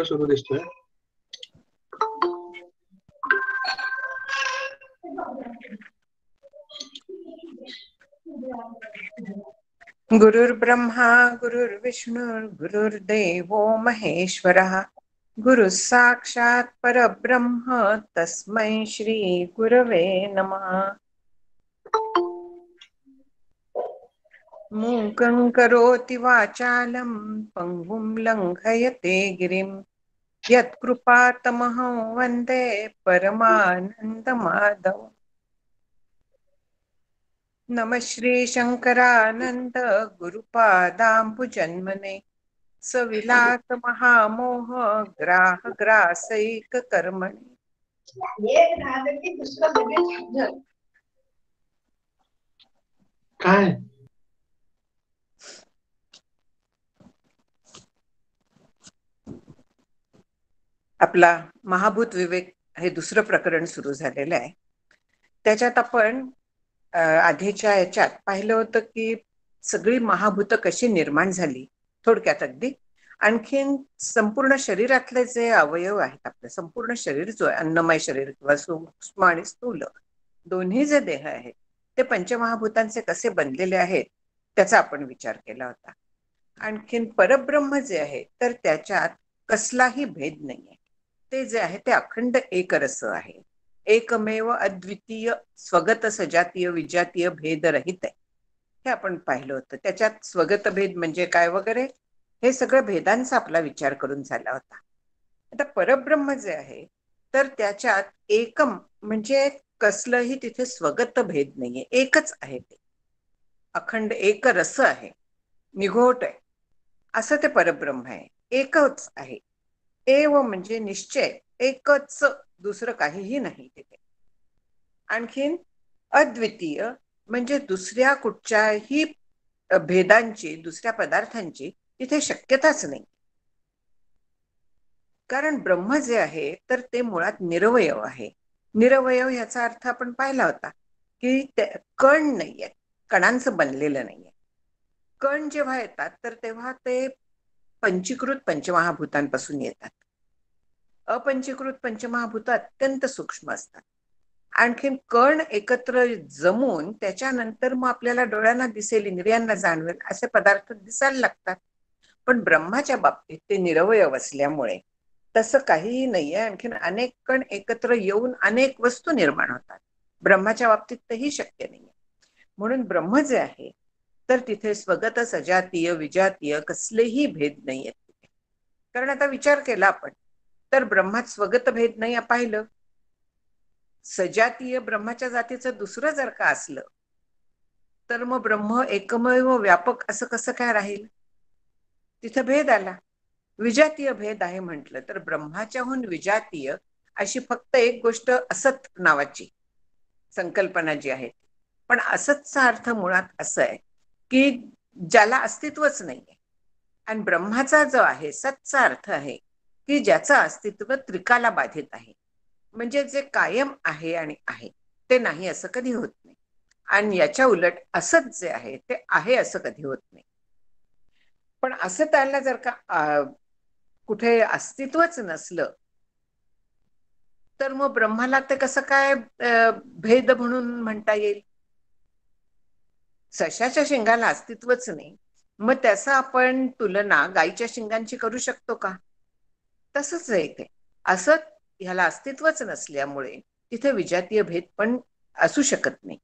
सुरू दिसतोय. गुरुर्ब्रह्मा गुरुर्विष्णू गुरुर्देवो महेश्वरः गुरुः साक्षात् परब्रह्म तस्मै श्री गुरवे नमः। मूकं करोति वाचालं पङ्गुं लङ्घयते गिरिं यत्कृपातमहं वन्दे परमानन्दमाधवम्। नमः श्री शंकरानंद गुरुपादाम्बुजन्मने सविलास महामोह ग्राह ग्रासैक कर्मणे। काय आपला महाभूत विवेक हे दुसरं प्रकरण सुरू झालेलं आहे. त्याच्यात आपण आधीच्या याच्यात पाहिलं होतं की सगळी महाभूत कशी निर्माण झाली थोडक्यात अगदी. आणखीन संपूर्ण शरीरातले जे अवयव आहेत, आपलं संपूर्ण शरीर जो आहे, अन्नमय शरीर किंवा सूक्ष्म आणि स्थूल दोन्ही जे देह आहेत ते पंचमहाभूतांचे कसे बनलेले आहेत त्याचा आपण विचार केला होता. आणखीन परब्रह्म जे आहे तर त्याच्यात कसलाही भेद नाहीये. ते जे आहे ते अखंड एक रस आहे, एकमेव अद्वितीय स्वगत सजातीय विजातीय भेद रहित आहे. हे आपण पाहिलं होतं. त्याच्यात स्वगत भेद म्हणजे काय वगैरे हे सगळं भेदांचा आपला विचार करून झाला होता. आता परब्रह्म जे आहे तर त्याच्यात एकम म्हणजे कसलंही तिथे स्वगत भेद नाहीये, एकच आहे. ते अखंड एक रस आहे, निघोट आहे, असं ते परब्रह्म आहे. एकच आहे. एव म्हणजे निश्चय, एकच, दुसरं काहीही नाही तिथे. आणखीन अद्वितीय म्हणजे दुसऱ्या कुठच्याही भेदांची, दुसऱ्या पदार्थांची तिथे शक्यताच नाही. कारण ब्रह्म जे आहे तर ते मुळात निरवयव आहे. निरवयव याचा अर्थ आपण पाहिला होता की कण नाहीये, कणांचं बनलेलं नाहीये. कण जेव्हा येतात तर तेव्हा ते पंचीकृत पंचमहाभूतांपासून येतात. अपंचीकृत पंचमहाभूत अत्यंत सूक्ष्म असतात. आणखीन कण एकत्र जमून त्याच्यानंतर मग आपल्याला डोळ्यांना दिसेल, इंद्रियांना जाणवेल असे पदार्थ दिसायला लागतात. पण ब्रह्माच्या बाबतीत ते निरवयव असल्यामुळे तसं काहीही नाहीये. आणखीन अनेक कण एकत्र येऊन अनेक वस्तू निर्माण होतात. ब्रह्माच्या बाबतीत तेही शक्य नाहीये. म्हणून ब्रह्म जे आहे तर तिथे स्वगत सजातीय विजातीय कसलेही भेद नाहीयेत तिथे. कारण आता विचार केला आपण तर ब्रह्मात स्वगत भेद नाही पाहिलं. सजातीय ब्रह्माच्या जातीचं दुसरं जर का असलं तर मग ब्रह्म एकमेव व्यापक असं कसं काय राहील? तिथे भेद आला. विजातीय भेद आहे म्हटलं तर ब्रह्माच्याहून विजातीय अशी फक्त एक गोष्ट असत नावाची संकल्पना जी आहे. पण असतचा अर्थ मुळात असं आहे की ज्याला अस्तित्वच नाहीये. आणि ब्रह्माचा जो आहे सतचा अर्थ आहे की ज्याचं अस्तित्व त्रिकाला बाधित आहे. म्हणजे जे कायम आहे आणि आहे ते नाही असं कधी होत नाही. आणि याच्या उलट असत जे आहे ते आहे असं कधी होत नाही. पण असं त्याला जर का कुठे अस्तित्वच नसलं तर मग ब्रह्माला ते कसं काय भेद म्हणून म्हणता येईल? सशाच्या शिंगाला अस्तित्वच नाही, मग त्याचा आपण तुलना गायीच्या शिंगांची करू शकतो का? तसंच आहे इथे. असं ह्याला अस्तित्वच नसल्यामुळे तिथे विजातीय भेद पण असू शकत नाही.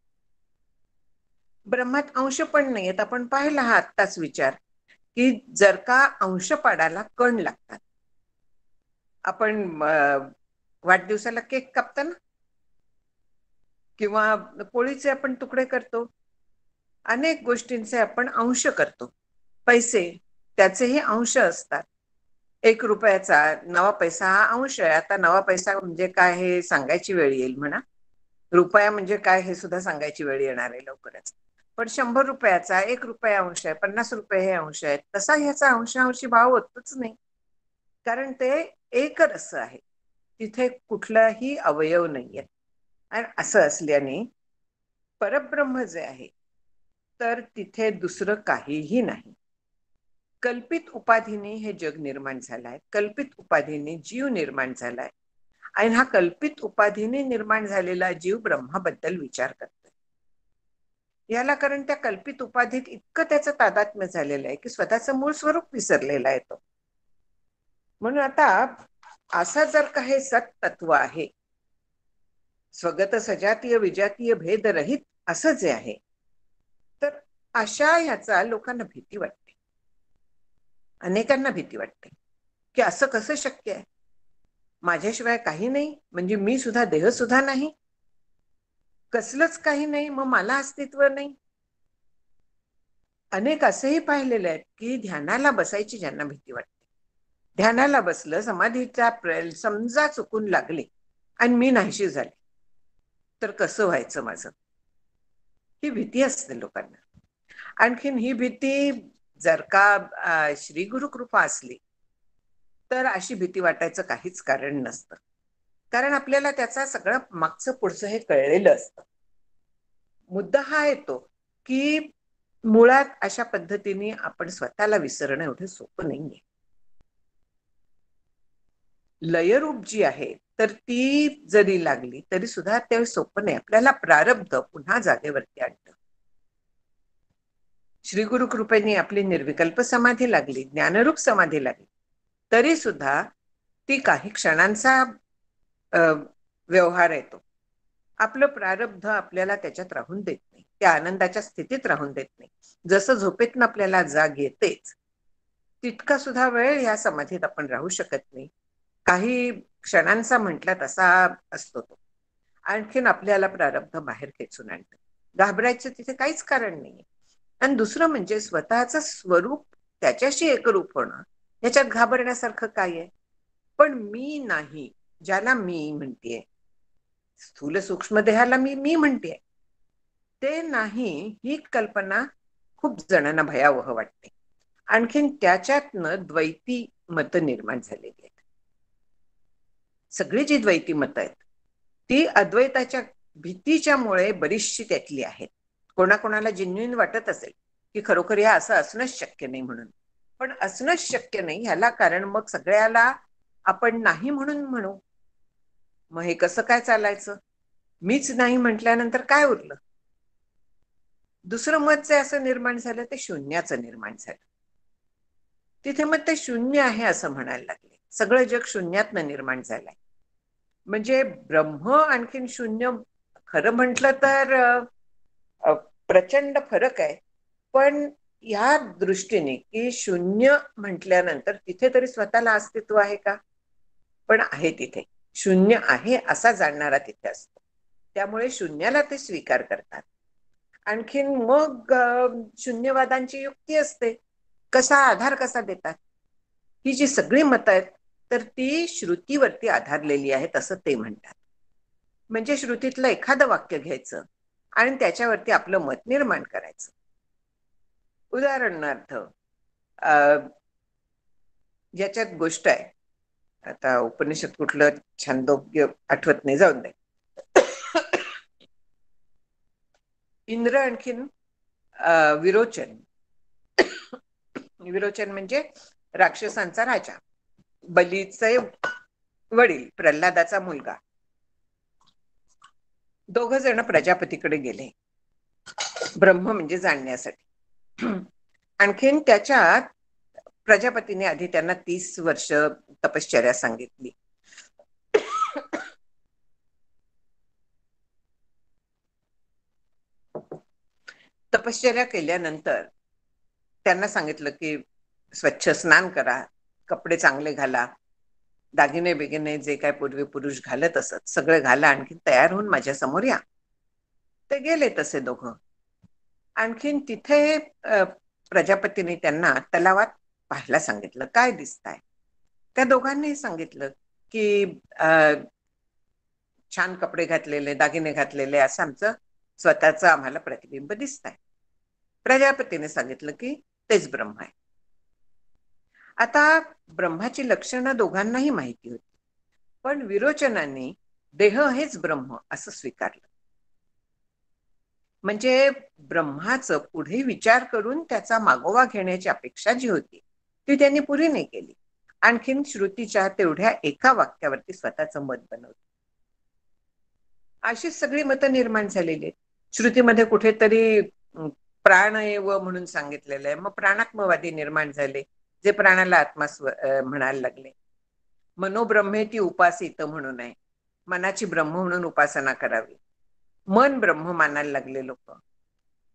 ब्रह्मात अंश पण नाहीयेत. आपण पाहिला हा आत्ताच विचार की जर का अंश पाडायला कण लागतात. आपण वाढदिवसाला केक कापताना किंवा पोळीचे आपण तुकडे करतो, अनेक गोष्टींचे आपण अंश करतो. पैसे त्याचेही अंश असतात. 1 रुपयाचा 9 पैसा हा अंश आहे. आता 9 पैसा म्हणजे काय हे सांगायची वेळ येईल म्हणा. रुपया म्हणजे काय हे सुद्धा सांगायची वेळ येणार आहे लवकरच. पण 100 रुपयाचा 1 रुपया अंश आहे, 50 रुपये हे अंश आहेत. तसा ह्याचा अंशांशी भाव होतच नाही. कारण ते एक रस आहे, तिथे कुठलाही अवयव नाहीये. आणि असं असल्याने परब्रह्म जे आहे तर तिथे दुसरं काहीही नाही. कल्पित उपाधीने हे जग निर्माण झालंय, कल्पित उपाधीने जीव निर्माण झालाय आणि हा कल्पित उपाधीने निर्माण झालेला जीव ब्रह्माबद्दल विचार करतो. याला कारण त्या कल्पित उपाधीत इतकं त्याचं तादात्म्य झालेलं आहे की स्वतःचं मूळ स्वरूप विसरलेला आहे तो. म्हणून आता असं जर का हे सत तत्व आहे, स्वगत सजातीय विजातीय भेदरहित असं जे आहे, तर अशा ह्याचा लोकांना भीती वाटते, अनेकांना भीती वाटते की असं कसं शक्य आहे, माझ्याशिवाय काही नाही, म्हणजे मी सुद्धा देह सुद्धा नाही, कसलंच काही नाही, मग मला अस्तित्व नाही. अनेक असेही पाहिलेले आहेत की ध्यानाला बसायची ज्यांना भीती वाटते, ध्यानाला बसलं, समाधीचा समजा चुकून लागले आणि मी नाहीशी झाले तर कसं व्हायचं माझं, ही भीती असते लोकांना. आणखीन ही भीती जर का श्री गुरु कृपा असली तर अशी भीती वाटायचं काहीच कारण नसतं, कारण आपल्याला त्याचा सगळं मागचं पुढचं हे कळलेलं असतं. मुद्दा हा येतो की मुळात अशा पद्धतीने आपण स्वतःला विसरणं एवढं सोपं नाहीये. लयरूप जी आहे तर ती जरी लागली तरी सुद्धा ते सोपं नाही, आपल्याला प्रारब्ध पुन्हा जागेवरती आणतं. श्री गुरु कृपेने आपली निर्विकल्प समाधी लागली, ज्ञानरूप समाधी लागली, तरी सुद्धा ती काही क्षणांचा व्यवहार येतो. आपलं प्रारब्ध आपल्याला त्याच्यात राहून देत नाही, त्या आनंदाच्या स्थितीत राहून देत नाही. जसं झोपेतनं आपल्याला जाग येतेच तितका सुद्धा वेळ या समाधीत आपण राहू शकत नाही, काही क्षणांचा म्हटला तसा असतो तो. आणखीन आपल्याला प्रारब्ध बाहेर खेचून आणतं. घाबरायचं तिथे काहीच कारण नाही. आणि दुसरं म्हणजे स्वतःचं स्वरूप त्याच्याशी एकरूप होणं, याच्यात घाबरण्यासारखं काय आहे. पण मी नाही, ज्याला मी म्हणतेय, स्थूल सूक्ष्म देहाला मी म्हणतेय, ते नाही ही कल्पना खूप जणांना भयावह वाटते. आणखीन त्याच्यातनं द्वैती मत निर्माण झालेली आहेत. सगळी जी द्वैती मत आहेत ती अद्वैताच्या भीतीच्यामुळे बरीचशी त्यातली आहेत. कोणाकोणाला जेन्युइन वाटत असेल की खरोखर या असं असणंच शक्य नाही म्हणून, पण असणंच शक्य नाही ह्याला कारण मग सगळ्याला आपण नाही म्हणून म्हणू, मग हे कसं काय चालायचं. मीच नाही म्हटल्यानंतर काय उरलं. दुसरं मत जे असं निर्माण झालं ते शून्याचं निर्माण झालं. तिथे मग ते शून्य आहे असं म्हणायला लागले, सगळं जग शून्यातनं निर्माण झालंय. म्हणजे ब्रह्म आणखीन शून्य खरं म्हटलं तर प्रचंड फरक आहे. पण या दृष्टीने की शून्य म्हटल्यानंतर तिथे तरी स्वतःला अस्तित्व आहे का, पण आहे तिथे शून्य आहे असा जाणणारा तिथे असतो, त्यामुळे शून्याला ते स्वीकार करतात. आणखीन मग शून्यवादांची युक्ती असते, कसा आधार कसा देतात. ही जी सगळी मतं आहेत तर ती श्रुतीवरती आधारलेली आहेत असं ते म्हणतात. म्हणजे श्रुतीतलं एखादं वाक्य घ्यायचं आणि त्याच्यावरती आपलं मत निर्माण करायचं. उदाहरणार्थ ज्याच्यात गोष्ट आहे, आता उपनिषद कुठलं छंदोग्य आठवत नाही, जाऊन दे. इंद्र आणखीन विरोचन, विरोचन म्हणजे राक्षसांचा राजा, बलीचे वडील, प्रल्हादाचा मुलगा, दोघ जण प्रजापतीकडे गेले ब्रह्म म्हणजे जाणण्यासाठी. आणखीन त्याच्यात प्रजापतीने आधी त्यांना 30 वर्ष तपश्चर्या सांगितली. तपश्चर्या केल्यानंतर त्यांना सांगितलं की स्वच्छ स्नान करा, कपडे चांगले घाला, दागिने बिगिने जे काय पूर्वी पुरुष घालत असत सगळं घाला, आणखी तयार होऊन माझ्या समोर या. ते गेले तसे दोघं. आणखीन तिथे प्रजापतीने त्यांना तलावात पाहायला सांगितलं, काय दिसताय. त्या दोघांनी सांगितलं की छान कपडे घातलेले, दागिने घातलेले असं आमचं स्वतःचं आम्हाला प्रतिबिंब दिसतंय. प्रजापतीने सांगितलं की तेच ब्रह्म आहे. आता ब्रह्माची लक्षणं दोघांनाही माहिती होती, पण विरोचनाने देह हेच ब्रह्म असं स्वीकारलं. म्हणजे ब्रह्माचं पुढे विचार करून त्याचा मागोवा घेण्याची अपेक्षा जी होती ती त्यांनी पुरी नाही केली. आणखीन श्रुतीच्या तेवढ्या एका वाक्यावरती स्वतःचं मत बनवलं. अशीच सगळी मतं निर्माण झालेली आहेत. श्रुतीमध्ये कुठेतरी प्राणएव म्हणून सांगितलेलं आहे, मग प्राणात्मवादी निर्माण झाले, जे प्राणाला आत्मा म्हणायला लागले. मनोब्रह्मेती उपासित म्हणून आहे, मनाची ब्रह्म म्हणून उपासना करावी. मन ब्रह्म मानायला लागले लोक.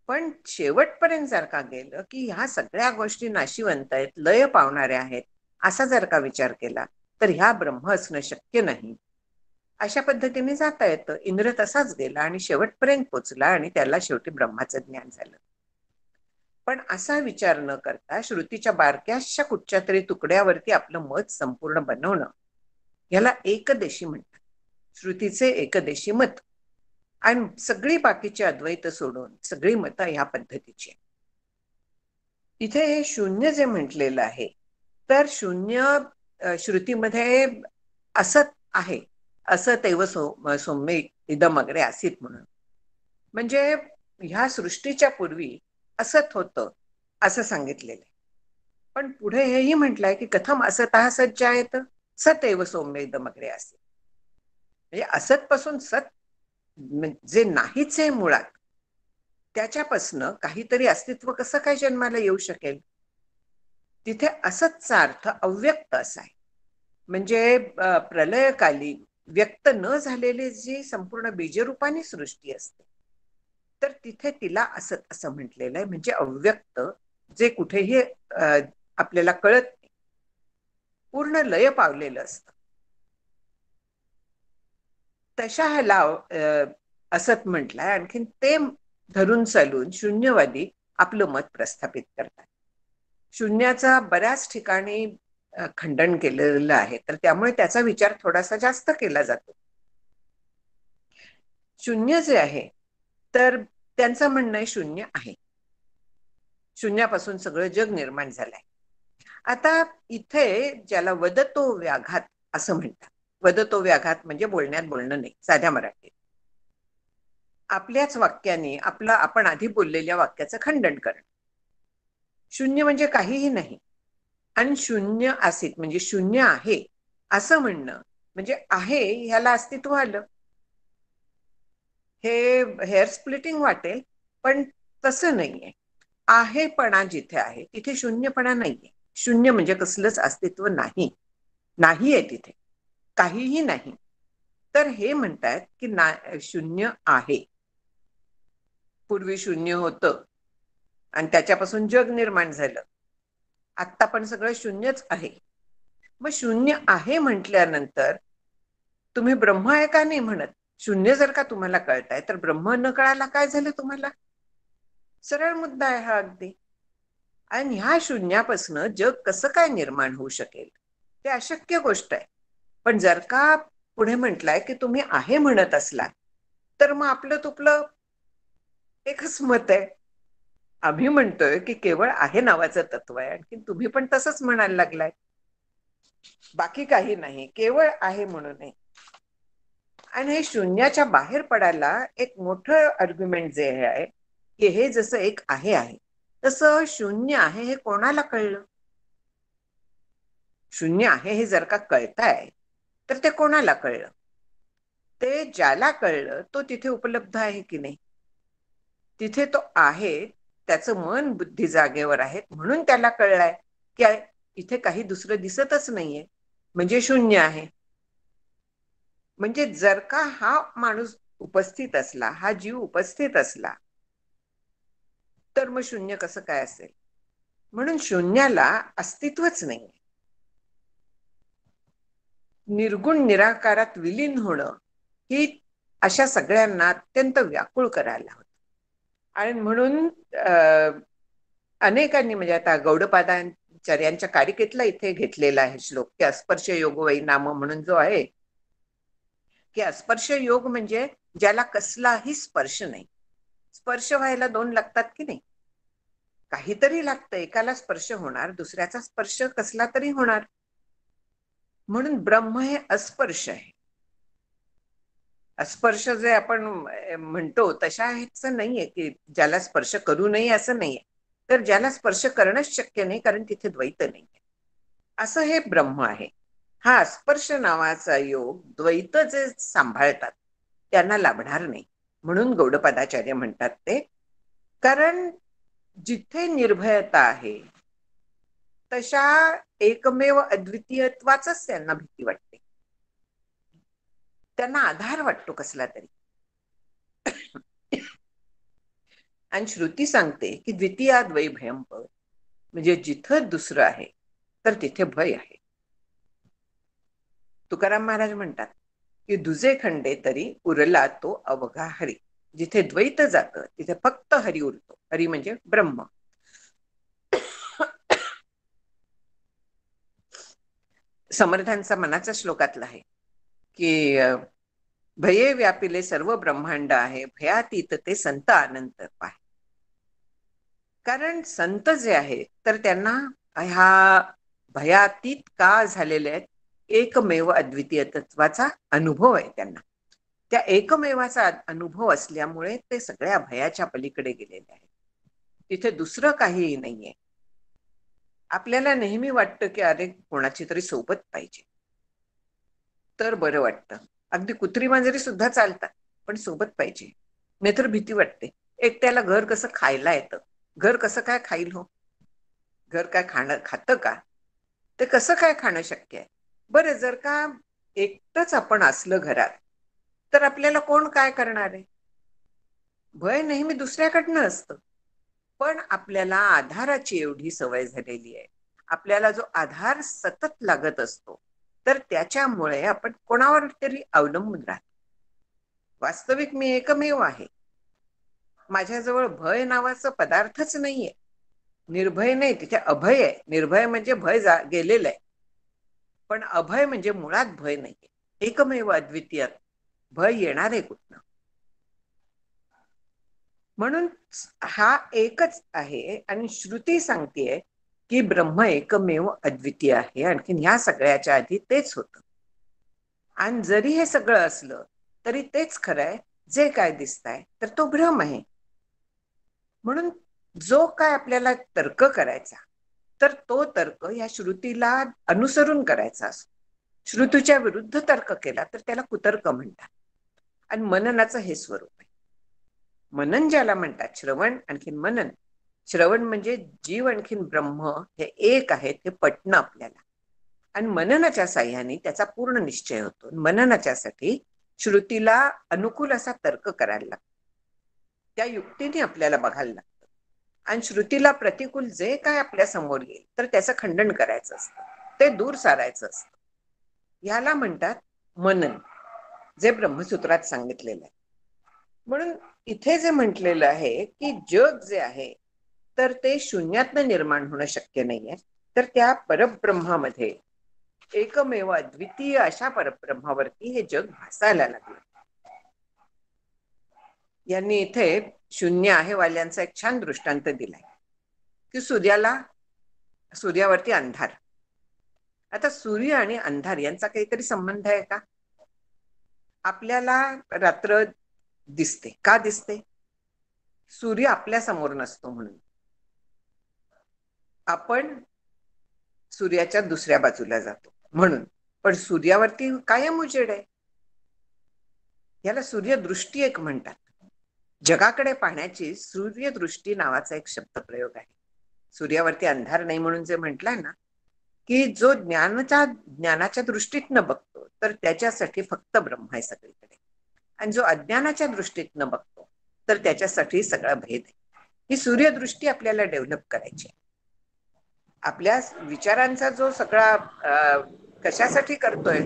पण शेवटपर्यंत जर का गेलं की ह्या सगळ्या गोष्टी नाशिवंत आहेत, लय पावणाऱ्या आहेत, असा जर का विचार केला तर ह्या ब्रह्म असणं शक्य नाही. अशा पद्धतीने जाता येतं. इंद्र तसाच गेला आणि शेवटपर्यंत पोचला आणि त्याला शेवटी ब्रह्माचं ज्ञान झालं. पण असा विचार न करता श्रुतीच्या बारक्याशा कुठच्या तरी तुकड्यावरती आपलं मत संपूर्ण बनवणं, याला एकदेशी म्हणतात. श्रुतीचे एकदेशी मत. आणि सगळी बाकीची अद्वैत सोडून सगळी मतं ह्या पद्धतीची. इथे हे शून्य जे म्हटलेलं आहे, तर शून्य श्रुतीमध्ये असत आहे, असत एव सौम्य इदम अग्रे आसीत म्हणून. म्हणजे ह्या सृष्टीच्या पूर्वी असत होतं असं सांगितलेलं आहे. पण पुढे हेही म्हटलंय की कथम असतः सज्जायत सत एव सौम्य इदम अग्रे आसीत. म्हणजे असत पासून सत जे नाहीच आहे मुळात, त्याच्यापासनं काहीतरी अस्तित्व कसं काय जन्माला येऊ शकेल. तिथे असतचा अर्थ अव्यक्त असा आहे. म्हणजे प्रलयकाली व्यक्त न झालेली जी संपूर्ण बीजरूपाने सृष्टी असते, तर तिथे तिला असत असं म्हटलेलं आहे. म्हणजे अव्यक्त, जे कुठेही आपल्याला कळत नाही, पूर्ण लय पावलेलं असतं. तशा ह्याला असत म्हटलंय. आणखीन ते धरून चालून शून्यवादी आपलं मत प्रस्थापित करतात. शून्याचा बऱ्याच ठिकाणी खंडन केलेलं आहे, तर त्यामुळे त्याचा विचार थोडासा जास्त केला जातो. शून्य जे आहे, तर त्यांचं म्हणणं आहे शून्य आहे, शून्यापासून सगळं जग निर्माण झालंय. आता इथे ज्याला वदतो व्याघात असं म्हणतात. वदतो व्याघात म्हणजे बोलण्यात बोलणं नाही, साध्या मराठीत. आपल्याच वाक्याने आपण आधी बोललेल्या वाक्याचं खंडन करणं. शून्य म्हणजे काहीही नाही, आणि शून्य आसीत म्हणजे शून्य आहे असं म्हणणं म्हणजे आहे ह्याला अस्तित्व आलं. हे हेअर स्प्लिटिंग वाटेल, पण तसं नाहीये. आहेपणा जिथे आहे तिथे शून्यपणा नाहीये. शून्य म्हणजे कसलंच अस्तित्व नाही, नाहीये तिथे, काहीही नाही. तर हे म्हणतात की शून्य आहे. पूर्वी शून्य होतं आणि त्याच्यापासून जग निर्माण झालं. आत्ता पण सगळं शून्यच आहे. मग शून्य आहे म्हटल्यानंतर तुम्ही ब्रह्म आहे का नाही म्हणत. शून्य जर का तुम्हाला कळताय तर ब्रह्म न कळायला काय झालं तुम्हाला. सरळ मुद्दा आहे हा अगदी. आणि ह्या शून्यापासून जग कसं काय निर्माण होऊ शकेल, ते अशक्य गोष्ट आहे. पण जर का पुढे म्हटलंय की तुम्ही आहे म्हणत असला, तर मग आपलं तुपलं एकच मत आहे. आम्ही म्हणतोय की केवळ आहे नावाचं तत्व आहे, आणखी तुम्ही पण तसंच म्हणायला लागलाय. बाकी काही नाही, केवळ आहे म्हणून आहे. आणि हे शून्याच्या बाहेर पडायला एक मोठं आर्ग्युमेंट जे आहे की हे जसं एक आहे तसं शून्य आहे हे कोणाला कळलं. शून्य आहे हे जर का कळताय तर ते कोणाला कळलं. ते ज्याला कळलं तो तिथे उपलब्ध आहे की नाही. तिथे तो आहे, त्याचं मन बुद्धी जागेवर आहेत म्हणून त्याला कळलाय की इथे काही दुसरं दिसतच नाहीये, म्हणजे शून्य आहे. म्हणजे जर का हा माणूस उपस्थित असला, हा जीव उपस्थित असला, तर मग शून्य कसं काय असेल. म्हणून शून्याला अस्तित्वच नाही. निर्गुण निराकारात विलीन होणं ही अशा सगळ्यांना अत्यंत व्याकुळ करायला होतं. आणि म्हणून अनेकांनी म्हणजे आता गौडपादाचार्यांच्या कारिकेतला इथे घेतलेला आहे श्लोक की अस्पर्श योग वै नाम म्हणून जो आहे, की अस्पर्श योग म्हणजे ज्याला कसलाही स्पर्श नाही. स्पर्श व्हायला दोन लागतात की नाही. काहीतरी लागतं, एकाला स्पर्श होणार, दुसऱ्याचा स्पर्श कसला तरी होणार. म्हणून ब्रह्म हे अस्पर्श आहे. स्पर्श जे आपण म्हणतो तशा ह्याच नाहीये की ज्याला स्पर्श करू नये असं नाहीये. तर ज्याला स्पर्श करणंच शक्य नाही, कारण तिथे द्वैत नाहीये. असं हे ब्रह्म आहे. हा स्पर्श नावाचा योग द्वैत जे सांभाळतात त्यांना लाभणार नाही, म्हणून गौडपादाचार्य म्हणतात ते. कारण जिथे निर्भयता आहे तशा एकमेव अद्वितीयत्वाच त्यांना भीती वाटते, त्यांना आधार वाटतो कसला तरी. आणि श्रुती सांगते की द्वितीयाद् वै भयं भव, म्हणजे जिथं दुसरं आहे तर तिथे भय आहे. तुकाराम महाराज म्हणतात की दुजे खंडे तरी उरला तो अवघा हरी. जिथे द्वैत जातं तिथे फक्त हरी उरतो. हरी म्हणजे ब्रह्म. समर्थांचा मनाचा श्लोकातला आहे की भये व्यापिले सर्व ब्रह्मांड आहे, भयातीत ते संत आनंद पाहे. कारण संत जे आहे तर त्यांना ह्या भयातीत का झालेले आहेत, एकमेव अद्वितीय तत्वाचा अनुभव आहे त्यांना. त्या एकमेवाचा अनुभव असल्यामुळे ते सगळ्या भयाच्या पलीकडे गेलेले आहेत. तिथे दुसरं काहीही नाहीये. आपल्याला नेहमी वाटतं की अरे कोणाची तरी सोबत पाहिजे तर बरं वाटतं. अगदी कुत्री मांजरी सुद्धा चालतात, पण सोबत पाहिजे, नाहीतर भीती वाटते. एकट्याला घर कसं खायला येतं, घर कसं काय खाईल हो? घर काय खातं का? ते कसं काय खाणं शक्य आहे? बरं, जर का एकटंच आपण असलं घरात तर आपल्याला कोण काय करणार आहे? भय नेहमी दुसऱ्याकडनं असतं. पण आपल्याला आधाराची एवढी सवय झालेली आहे, आपल्याला जो आधार सतत लागत असतो, तर त्याच्यामुळे आपण कोणावर तरी अवलंबून राहतो. वास्तविक मी एकमेव आहे. माझ्याजवळ भय नावाचा पदार्थच नाहीये. निर्भय नाही, तिथे अभय आहे. निर्भय म्हणजे भय गेलेलं आहे, पण अभय म्हणजे मुळात भय नाहीये. एकमेव अद्वितीय, भय येणार आहे कुठनं? म्हणून हा एकच आहे. आणि श्रुती सांगतेय की ब्रह्म एकमेव अद्वितीय आहे. आणखीन ह्या सगळ्याच्या आधी तेच होतं. आणि जरी हे सगळं असलं तरी तेच खरं आहे. जे काय दिसतंय तर तो भ्रम आहे. म्हणून जो काय आपल्याला तर्क करायचा तर तो तर्क या श्रुतीला अनुसरून करायचा असतो. श्रुतीच्या विरुद्ध तर्क केला तर त्याला कुतर्क म्हणतात. आणि मननाचं हे स्वरूप आहे. मनन ज्याला म्हणतात, श्रवण आणखीन मनन. श्रवण म्हणजे जीव आणखीन ब्रह्म हे एक आहे ते पटणं आपल्याला, आणि मननाच्या साह्याने त्याचा पूर्ण निश्चय होतो. मननाच्यासाठी श्रुतीला अनुकूल असा तर्क करायला लागतो, त्या युक्तीने आपल्याला बघायला लागतं. आणि श्रुतीला प्रतिकूल जे काय आपल्या समोर येईल तर त्याचं खंडन करायचं असतं, ते दूर सारायचं असतं. ह्याला म्हणतात मनन, जे ब्रह्मसूत्रात सांगितलेलं आहे. म्हणून इथे जे म्हटलेलं आहे की जग जे आहे तर ते शून्यातनं निर्माण होणं शक्य नाहीये, तर त्या परब्रह्मामध्ये एकमेव अद्वितीय अशा परब्रह्मावरती हे जग भासायला लागलं. यांनी इथे शून्य आहे वाल्यांचा एक छान दृष्टांत दिलाय की सूर्यावरती अंधार. आता सूर्य आणि अंधार यांचा काहीतरी संबंध आहे का? आपल्याला रात्र दिसते का? दिसते सूर्य आपल्या समोर नसतो म्हणून. आपण सूर्याच्या दुसऱ्या बाजूला जातो म्हणून. पण सूर्यावरती कायम उजेड आहे. याला सूर्यदृष्टी एक म्हणतात. जगाकडे पाहण्याची सूर्यदृष्टी नावाचा एक शब्दप्रयोग आहे. सूर्यावरती अंधार नाही म्हणून जे म्हटलंय ना, की जो ज्ञानाच्या दृष्टीतनं बघतो तर त्याच्यासाठी फक्त ब्रह्म आहे सगळीकडे, आणि जो अज्ञानाच्या दृष्टीतनं बघतो तर त्याच्यासाठी सगळा भेद आहे. ही सूर्यदृष्टी आपल्याला डेव्हलप करायची आहे. आपल्या विचारांचा जो सगळा कशासाठी करतोय,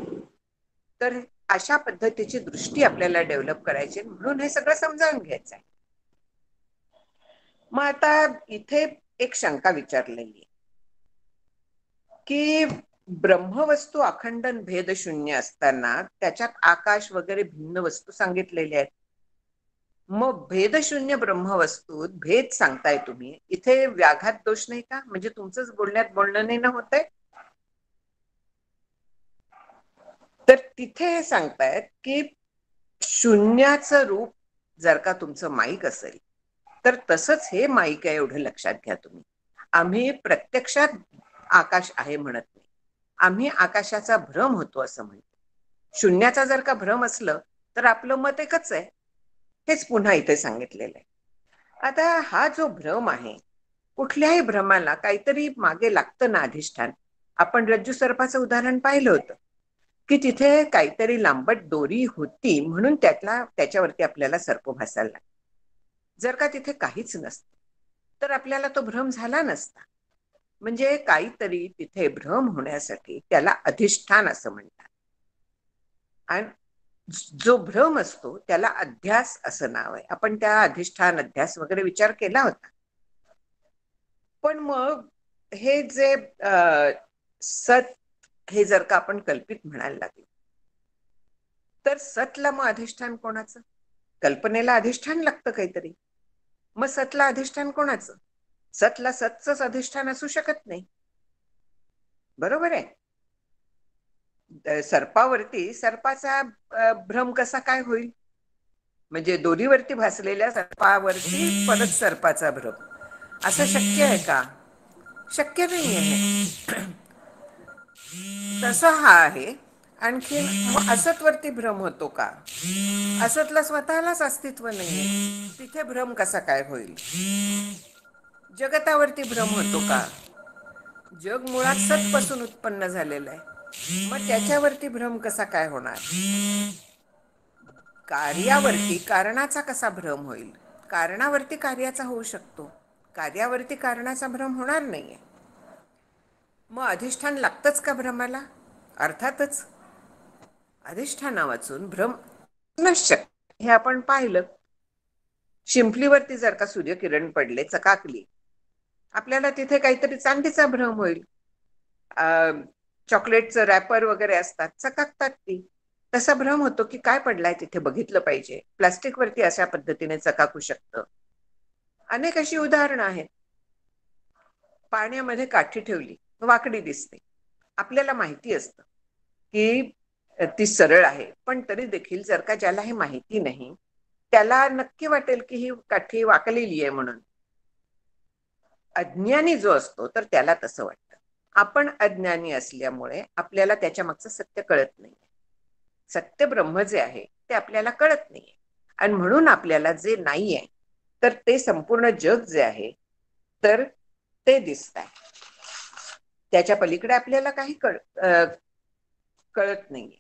तर अशा पद्धतीची दृष्टी आपल्याला डेव्हलप करायची, म्हणून हे सगळं समजावून घ्यायचं आहे. मग आता इथे एक शंका विचारलेली की ब्रह्मवस्तू अखंड भेद शून्य असताना त्याच्यात आकाश वगैरे भिन्न वस्तू सांगितलेल्या आहेत. मग भेदशून्य ब्रह्मवस्तूत भेद सांगताय तुम्ही, इथे व्याघात दोष नाही का? म्हणजे तुमचंच बोलण्यात बोलणं नाही ना होतंय. तर तिथे हे सांगतायत की शून्याचं रूप जर का तुमचं माईक असेल तर तसंच हे माईक आहे एवढं लक्षात घ्या तुम्ही. आम्ही प्रत्यक्षात आकाश आहे म्हणत नाही, आम्ही आकाशाचा भ्रम होतो असं म्हणतो. शून्याचा जर का भ्रम असलं तर आपलं मत एकच आहे. हेच पुन्हा इथे सांगितलेलं आहे. आता हा जो भ्रम आहे, कुठल्याही भ्रमाला काहीतरी मागे लागतं ना अधिष्ठान. आपण रज्जू सर्पाचं उदाहरण पाहिलं होतं की तिथे काहीतरी लांबट दोरी होती म्हणून त्याच्यावरती आपल्याला सर्प भासायला लागला. जर का तिथे काहीच नसतं तर आपल्याला तो भ्रम झाला नसता. म्हणजे काहीतरी तिथे भ्रम होण्यासाठी त्याला अधिष्ठान असं म्हणतात. आणि जो भ्रम असतो त्याला अध्यास असं नाव आहे. आपण त्या अधिष्ठान अध्यास वगैरे विचार केला होता. पण मग हे जे सत हे जर का आपण कल्पित म्हणायला लागलो तर सतला मग अधिष्ठान कोणाचं? कल्पनेला अधिष्ठान लागतं काहीतरी. मग सतला अधिष्ठान कोणाचं? सतला सतच अधिष्ठान असू शकत नाही. बरोबर आहे. सर्पावरती सर्पाचा भ्रम कसा काय होईल? म्हणजे दोरीवरती भासलेल्या सर्पावरती परत सर्पाचा भ्रम, असं शक्य आहे का? शक्य नाही आहे. तसा हा आहे. आणखी मग असतवरती भ्रम होतो का? असतला स्वतःलाच अस्तित्व नाही, तिथे भ्रम कसा काय होईल? जगतावरती भ्रम होतो का? जग मुळात सतपासून उत्पन्न झालेलं आहे, मग त्याच्यावरती भ्रम कसा काय होणार? कार्यावरती कारणाचा कसा भ्रम होईल? कारणावरती कार्याचा होऊ शकतो, कार्यावरती कारणाचा भ्रम होणार नाहीये. मग अधिष्ठान लागतंच का भ्रमाला? अर्थातच. अधिष्ठाना वाचून भ्रम नश्य हे आपण पाहिलं. शिंपलीवरती जर का सूर्यकिरण पडले, चकाकली, आपल्याला तिथे काहीतरी चांदीचा भ्रम होईल. चॉकलेटचं रॅपर वगैरे असतात, चकाकतात ती. तसा भ्रम होतो की काय पडलाय तिथे, बघितलं पाहिजे. प्लास्टिकवरती अशा पद्धतीने चकाकू शकतं. अनेक अशी उदाहरणं आहेत. पाण्यामध्ये काठी ठेवली, वाकडी दिसते. आपल्याला माहिती असतं की ती सरळ आहे, पण तरी देखील जर का ज्याला हे माहिती नाही त्याला नक्की वाटेल की ही काठी वाकलेली आहे म्हणून. अज्ञानी जो असतो तर त्याला तसं वाटतं. आपण अज्ञानी असल्यामुळे आपल्याला त्याच्या मागचं सत्य कळत नाही. सत्य ब्रह्म जे आहे ते आपल्याला कळत नाहीये, आणि म्हणून आपल्याला जे नाहीये तर ते संपूर्ण जग जे आहे तर ते दिसत आहे. त्याच्या पलीकडे आपल्याला काही कळत नाहीये.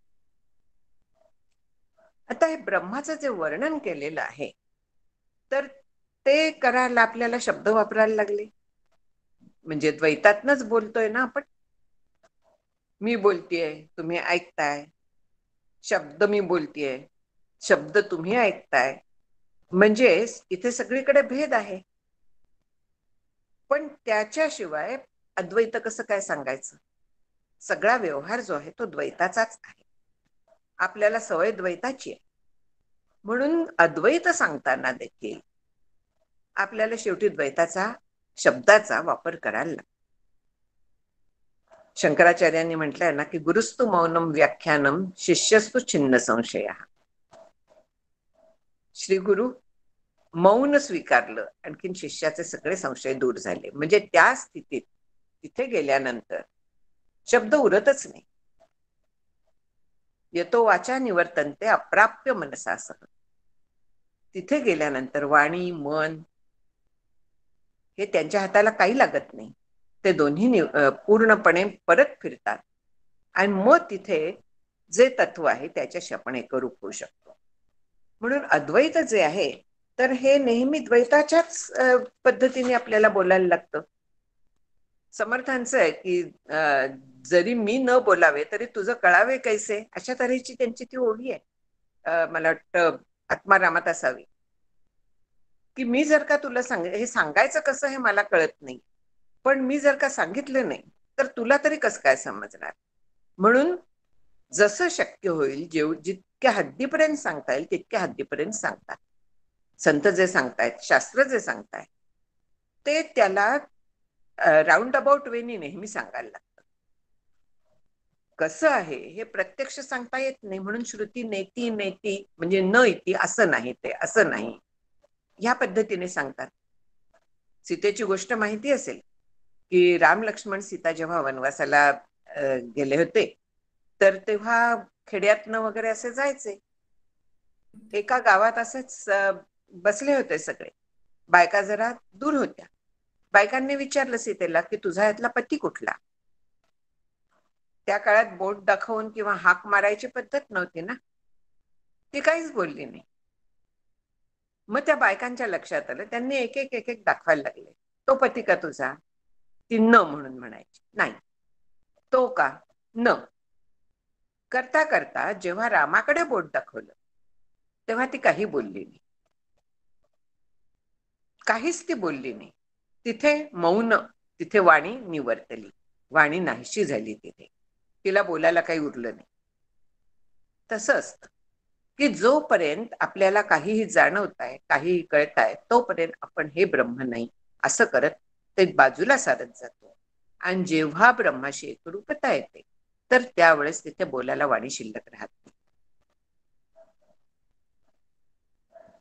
आता हे ब्रह्माचं जे वर्णन केलेलं आहे तर ते करायला आपल्याला शब्द वापरायला लागले. म्हणजे द्वैतातनच बोलतोय ना आपण. मी बोलतेय, तुम्ही ऐकताय. शब्द मी बोलतेय, शब्द तुम्ही ऐकताय. म्हणजे इथे सगळीकडे भेद आहे. पण त्याच्याशिवाय अद्वैत कसं काय सांगायचं? सगळा व्यवहार जो आहे तो द्वैताचाच आहे. आपल्याला सवय द्वैताची आहे, म्हणून अद्वैत सांगताना देखील आपल्याला शेवटी द्वैताचा शब्दाचा वापर करायला लागतो. शंकराचार्यांनी म्हटलंय ना की गुरुस्तु मौनम व्याख्यानम शिष्यस्तु छिन्न संशय. श्री गुरु मौन स्वीकारलं, आणखीन शिष्याचे सगळे संशय दूर झाले. म्हणजे त्या स्थितीत तिथे गेल्यानंतर शब्द उरतच नाही. येतो वाचा निवर्तन्ते अप्राप्य मनसासह. तिथे गेल्यानंतर वाणी मन हे त्यांच्या हाताला काही लागत नाही. ते दोन्ही पूर्णपणे परत फिरतात, आणि मग तिथे जे तत्व आहे त्याच्याशी आपण एकरूप होऊ शकतो. म्हणून अद्वैत जे आहे तर हे नेहमी द्वैताच्याच पद्धतीने आपल्याला बोलायला लागतं. समर्थांचं आहे की जरी मी न बोलावे तरी तुझं कळावे कैसे, अशा तऱ्हेची त्यांची ती ओळी आहे. मला वाटतं आत्मारामात असावी की मी जर का तुला हे सांगायचं कसं हे मला कळत नाही, पण मी जर का सांगितलं नाही तर तुला तरी कसं काय समजणार. म्हणून जसं शक्य होईल जितक्या हद्दीपर्यंत सांगता येईल तितक्या हद्दीपर्यंत सांगतात. संत जे सांगतायत, शास्त्र जे सांगतायत ते त्याला राऊंड अबाउट वेनी नेहमी सांगायला लागतं. कसं आहे हे प्रत्यक्ष सांगता येत नाही, म्हणून श्रुती नेती नेती म्हणजे न इति असं नाही, ते असं नाही ह्या पद्धतीने सांगतात. सीतेची गोष्ट माहिती असेल की राम लक्ष्मण सीता जेव्हा वनवासाला गेले होते, तर तेव्हा खेड्यातनं वगैरे असे जायचे. एका गावात असेच बसले होते सगळे. बायका जरा दूर होत्या. बायकांनी विचारलं सीतेला की तुझा यातला पती कुठला? त्या काळात बोट दाखवून किंवा हाक मारायची पद्धत नव्हती ना. ती काहीच बोलली नाही. मग त्या बायकांच्या लक्षात आलं. त्यांनी एक एक एक एक दाखवायला लागले. तो पती का तुझा? ती न म्हणून म्हणायची. नाही. तो का? न. करता करता जेव्हा रामाकडे बोट दाखवलं तेव्हा ती काही बोलली नाही. काहीच ती बोलली नाही. तिथे मौन, तिथे वाणी निवर्तली. वाणी नाहीशी झाली तिथे. तिला बोलायला काही उरलं नाही. तसं असतं की जोपर्यंत आपल्याला काहीही जाणवत आहे, काहीही कळत आहे, तोपर्यंत आपण हे ब्रह्म नाही असं करत ते बाजूला सारत जातो. आणि जेव्हा ब्रह्माशी एकरूपता येते तर त्यावेळेस तिथे बोलायला वाणी शिल्लक राहत नाही.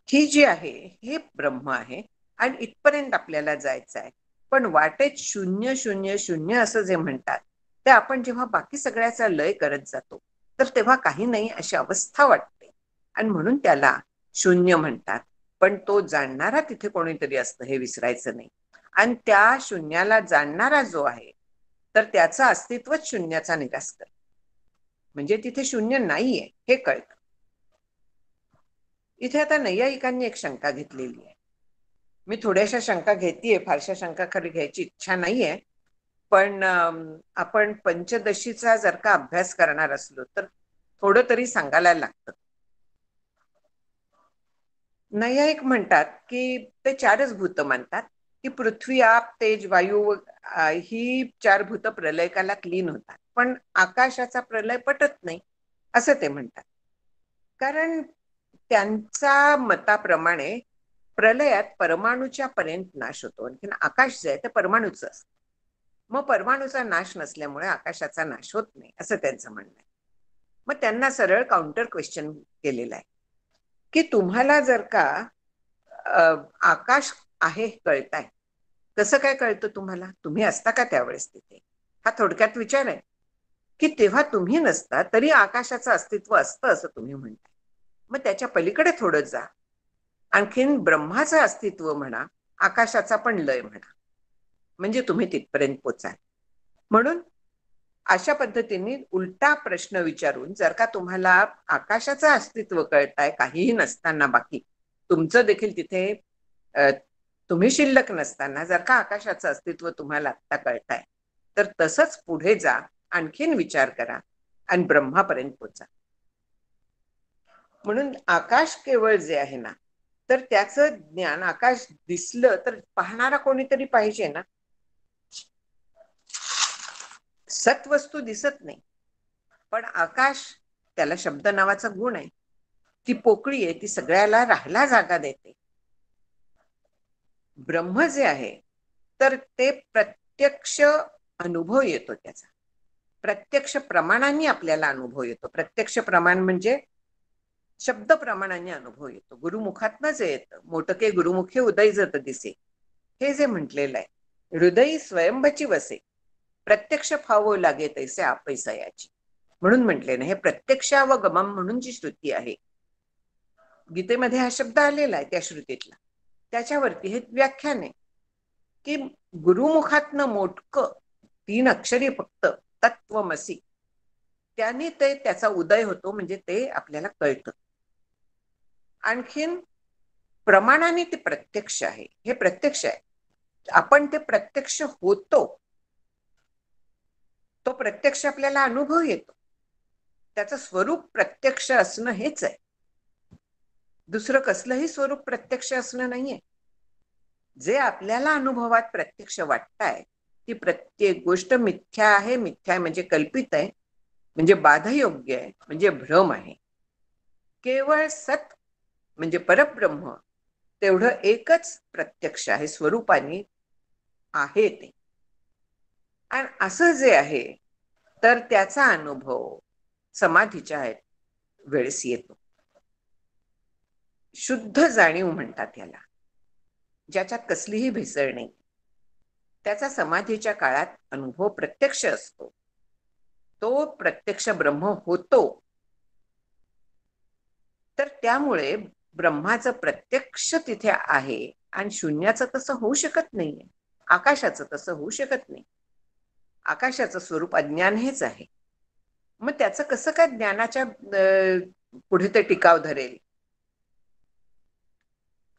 ही जी आहे हे ब्रह्म आहे आणि इथपर्यंत आपल्याला जायचं आहे. पण वाटेत शून्य शून्य शून्य असं जे म्हणतात ते आपण जेव्हा बाकी सगळ्याचा लय करत जातो तर तेव्हा काही नाही अशी अवस्था वाटते आणि म्हणून त्याला शून्य म्हणतात. पण तो जाणणारा तिथे कोणीतरी असतं हे विसरायचं नाही. आणि त्या शून्याला जाणणारा जो आहे तर त्याचं अस्तित्वच शून्याचा निराश करतो. म्हणजे तिथे शून्य नाहीये हे कळतं. इथे आता नैयायिकांनी एक शंका घेतलेली आहे. मी थोड्याशा शंका घेतीये, फारशा शंका खरी घ्यायची इच्छा नाहीये. पण आपण पंचदशीचा जर का अभ्यास करणार असलो तर थोडं तरी सांगायला लागतं. नैयायिक म्हणतात की ते चारच भूत मानतात की पृथ्वी, आप, तेज, वायू ही चार भूत प्रलयकालात लीन होतात. पण आकाशाचा प्रलय पटत नाही असं ते म्हणतात. कारण त्यांच्या मताप्रमाणे प्रलयात परमाणूच्या पर्यंत नाश होतो. आणखी आकाश जे आहे ते परमाणूचं असतं. मग परमाणूचा नाश नसल्यामुळे आकाशाचा नाश होत नाही असं त्यांचं म्हणणं आहे. मग त्यांना सरळ काउंटर क्वेश्चन केलेला आहे की तुम्हाला जर का आकाश आहे कळताय, कसं काय कळतं तुम्हाला? तुम्ही असता का त्यावेळेस तिथे? हा थोडक्यात विचार आहे की तेव्हा तुम्ही नसता तरी आकाशाचं अस्तित्व असतं असं तुम्ही म्हणताय. मग त्याच्या पलीकडे थोडं जा. आणखीन ब्रह्माचं अस्तित्व म्हणा, आकाशाचा पण लय म्हणा, म्हणजे तुम्ही तिथपर्यंत पोचाल. म्हणून अशा पद्धतीने उलटा प्रश्न विचारून जर का तुम्हाला आकाशाचं अस्तित्व कळताय काहीही नसताना, बाकी तुमचं देखील तिथे तुम्ही शिल्लक नसताना जर का आकाशाचं अस्तित्व तुम्हाला आत्ता कळताय तर तसंच पुढे जा, आणखीन विचार करा आणि ब्रह्मापर्यंत पोचा. म्हणून आकाश केवळ जे आहे ना तर त्याचं ज्ञान, आकाश दिसलं तर पाहणारा कोणीतरी पाहिजे ना. सत्वस्तू दिसत नाही पण आकाश, त्याला शब्द नावाचा गुण आहे. ती पोकळी आहे, ती सगळ्याला राहायला जागा देते. ब्रह्म जे आहे तर ते प्रत्यक्ष अनुभव येतो त्याचा. प्रत्यक्ष प्रमाणांनी आपल्याला अनुभव येतो. प्रत्यक्ष प्रमाण म्हणजे शब्द प्रमाणाने अनुभव येतो. गुरुमुखातनं जे येतं, मोटके गुरुमुखे उदय जत दिसे, हे जे म्हटलेलं आहे, हृदयी स्वयंभची वसे प्रत्यक्ष फावो लागे तैसे आपैसयाची, म्हणून म्हटले ना हे प्रत्यक्षावगमम म्हणून जी श्रुती आहे, गीतेमध्ये हा शब्द आलेला आहे त्या श्रुतीतला, त्याच्यावरती हे व्याख्यान आहे की गुरुमुखातनं मोटकं 3 अक्षरी फक्त तत्वमसी, त्याने ते त्याचा उदय होतो, म्हणजे ते आपल्याला कळतं. आणखीन प्रमाणाने ते प्रत्यक्ष आहे, हे प्रत्यक्ष आहे. आपण ते प्रत्यक्ष होतो, तो प्रत्यक्ष आपल्याला अनुभव येतो. त्याचं स्वरूप प्रत्यक्ष असणं हेच आहे. दुसरं कसलंही स्वरूप प्रत्यक्ष असणं नाहीये. जे आपल्याला अनुभवात प्रत्यक्ष वाटतंय ती प्रत्येक गोष्ट मिथ्या आहे. मिथ्या आहे म्हणजे कल्पित आहे, म्हणजे बाधयोग्य आहे, म्हणजे भ्रम आहे. केवळ सत म्हणजे परब्रह्म तेवढं एकच प्रत्यक्ष आहे, स्वरूपाने आहे ते. आणि असं जे आहे तर त्याचा अनुभव समाधीच्या वेळेस येतो. शुद्ध जाणीव म्हणतात याला, ज्याच्यात कसलीही भेसळ नाही, त्याचा समाधीच्या काळात अनुभव प्रत्यक्ष असतो. तो प्रत्यक्ष ब्रह्म होतो. तर त्यामुळे ब्रह्माचं प्रत्यक्ष तिथे आहे आणि शून्याचं तसं होऊ शकत नाहीये. आकाशाचं तसं होऊ शकत नाही. आकाशाचं स्वरूप अज्ञान हेच आहे. मग त्याचं कसं काय ज्ञानाच्या पुढे ते टिकाव धरेल?